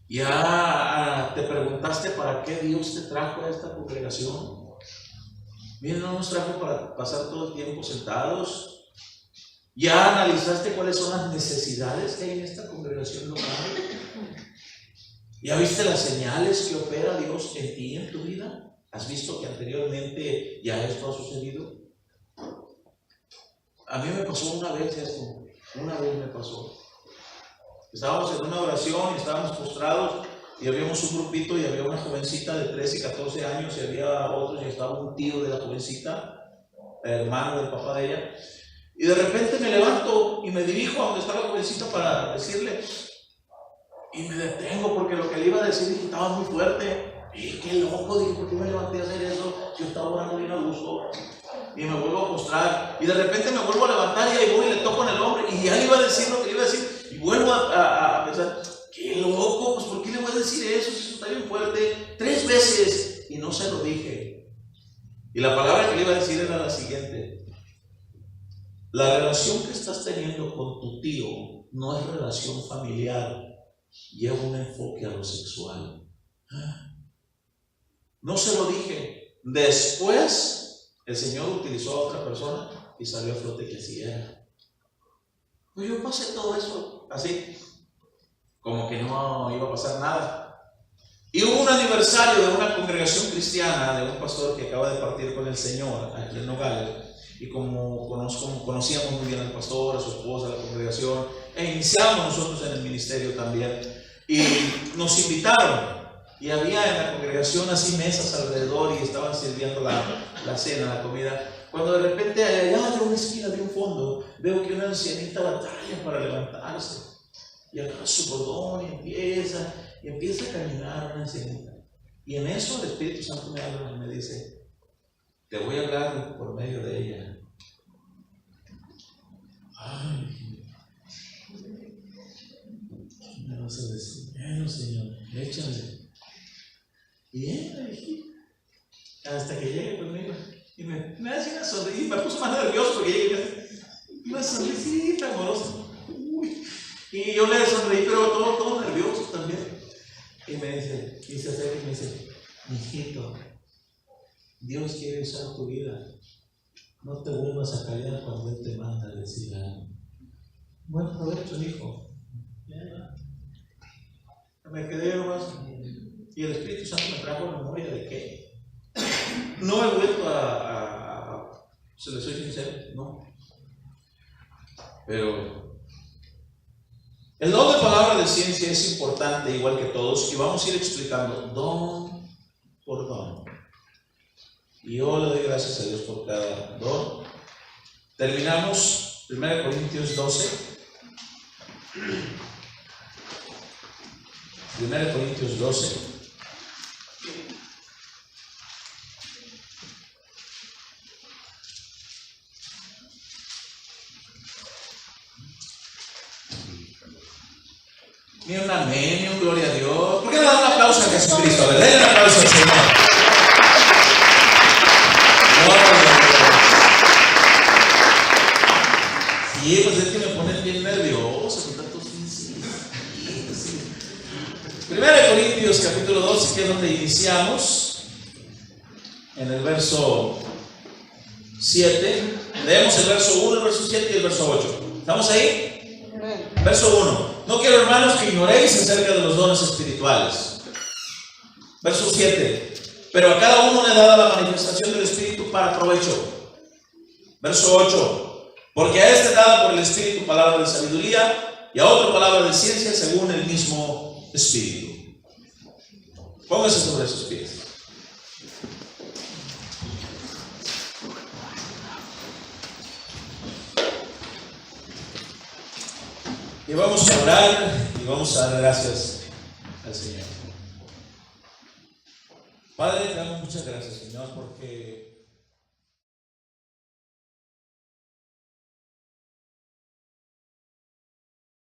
Ya te preguntaste para qué Dios te trajo a esta congregación. Miren, no nos trajo para pasar todo el tiempo sentados. Ya analizaste cuáles son las necesidades que hay en esta congregación local. ¿Ya viste las señales que opera Dios en ti y en tu vida? ¿Has visto que anteriormente ya esto ha sucedido? A mí me pasó una vez esto. Una vez me pasó. Estábamos en una oración y estábamos postrados y habíamos un grupito y había una jovencita de 13 y 14 años y había otros y estaba un tío de la jovencita, hermano del papá de ella. Y de repente me levanto y me dirijo a donde está la jovencita para decirle, y me detengo porque lo que le iba a decir estaba muy fuerte. Y qué loco, dije, ¿por qué me levanté a hacer eso? Yo estaba orando bien a gusto. Y me vuelvo a postrar. Y de repente me vuelvo a levantar y ahí voy y le toco en el hombro. Y ya le iba a decir lo que le iba a decir. Y vuelvo a pensar, qué loco, pues ¿por qué le voy a decir eso? Eso está bien fuerte. 3 veces. Y no se lo dije. Y la palabra que le iba a decir era la siguiente. La relación que estás teniendo con tu tío no es relación familiar. Lleva un enfoque a lo sexual. No se lo dije. Después, el Señor utilizó a otra persona y salió a flote que así era. Pues yo pasé todo eso así, como que no iba a pasar nada. Y hubo un aniversario de una congregación cristiana, de un pastor que acaba de partir con el Señor aquí en Nogales. Y como conocíamos muy bien al pastor, a su esposa, a la congregación, e iniciamos nosotros en el ministerio también. Y nos invitaron. Y había en la congregación así mesas alrededor y estaban sirviendo la cena, la comida. Cuando de repente allá de una esquina, de un fondo, veo que una ancianita batalla para levantarse. Y agarra su bordón y empieza a caminar una ancianita. Y en eso el Espíritu Santo me habla y me dice: te voy a hablar por medio de ella. Ay, me vas a decir, bueno, Señor, échale. Y él dije, hasta que llegue conmigo. Y me hace una sonrisa, y me puso más nervioso porque llegué y me hace una sonrisita amorosa. Uy. Y yo le sonreí, pero todo nervioso también. Y me dice, y se acerca y me dice: mijito, Dios quiere usar tu vida. No te vuelvas a callar cuando Él te manda a decir algo. Buen provecho, hijo. Me quedé nomás. Y el Espíritu Santo me trajo memoria de que no he vuelto se les soy sincero, no. Pero el don de palabra de ciencia es importante, igual que todos, y vamos a ir explicando don por don. Y yo le doy gracias a Dios por cada don. Terminamos 1 Corintios 12. 1 Corintios 12. Ni un amén, ni un gloria a Dios. ¿Por qué no dan un aplauso a Jesucristo? A ver, denle un aplauso al Señor. Sí, pues es que me ponen bien nervioso con tantos sí. 1 Corintios capítulo 12, que es donde iniciamos, en el verso 7. Leemos el verso 1, el verso 7 y el verso 8. ¿Estamos ahí? Verso 1. No quiero, hermanos, que ignoréis acerca de los dones espirituales. Verso 7. Pero a cada uno le da la manifestación del Espíritu para provecho. Verso 8. Porque a este dada por el Espíritu palabra de sabiduría, y a otro palabra de ciencia según el mismo Espíritu. Póngase sobre sus pies. Y vamos a orar y vamos a dar gracias al Señor. Padre, te damos muchas gracias, Señor, porque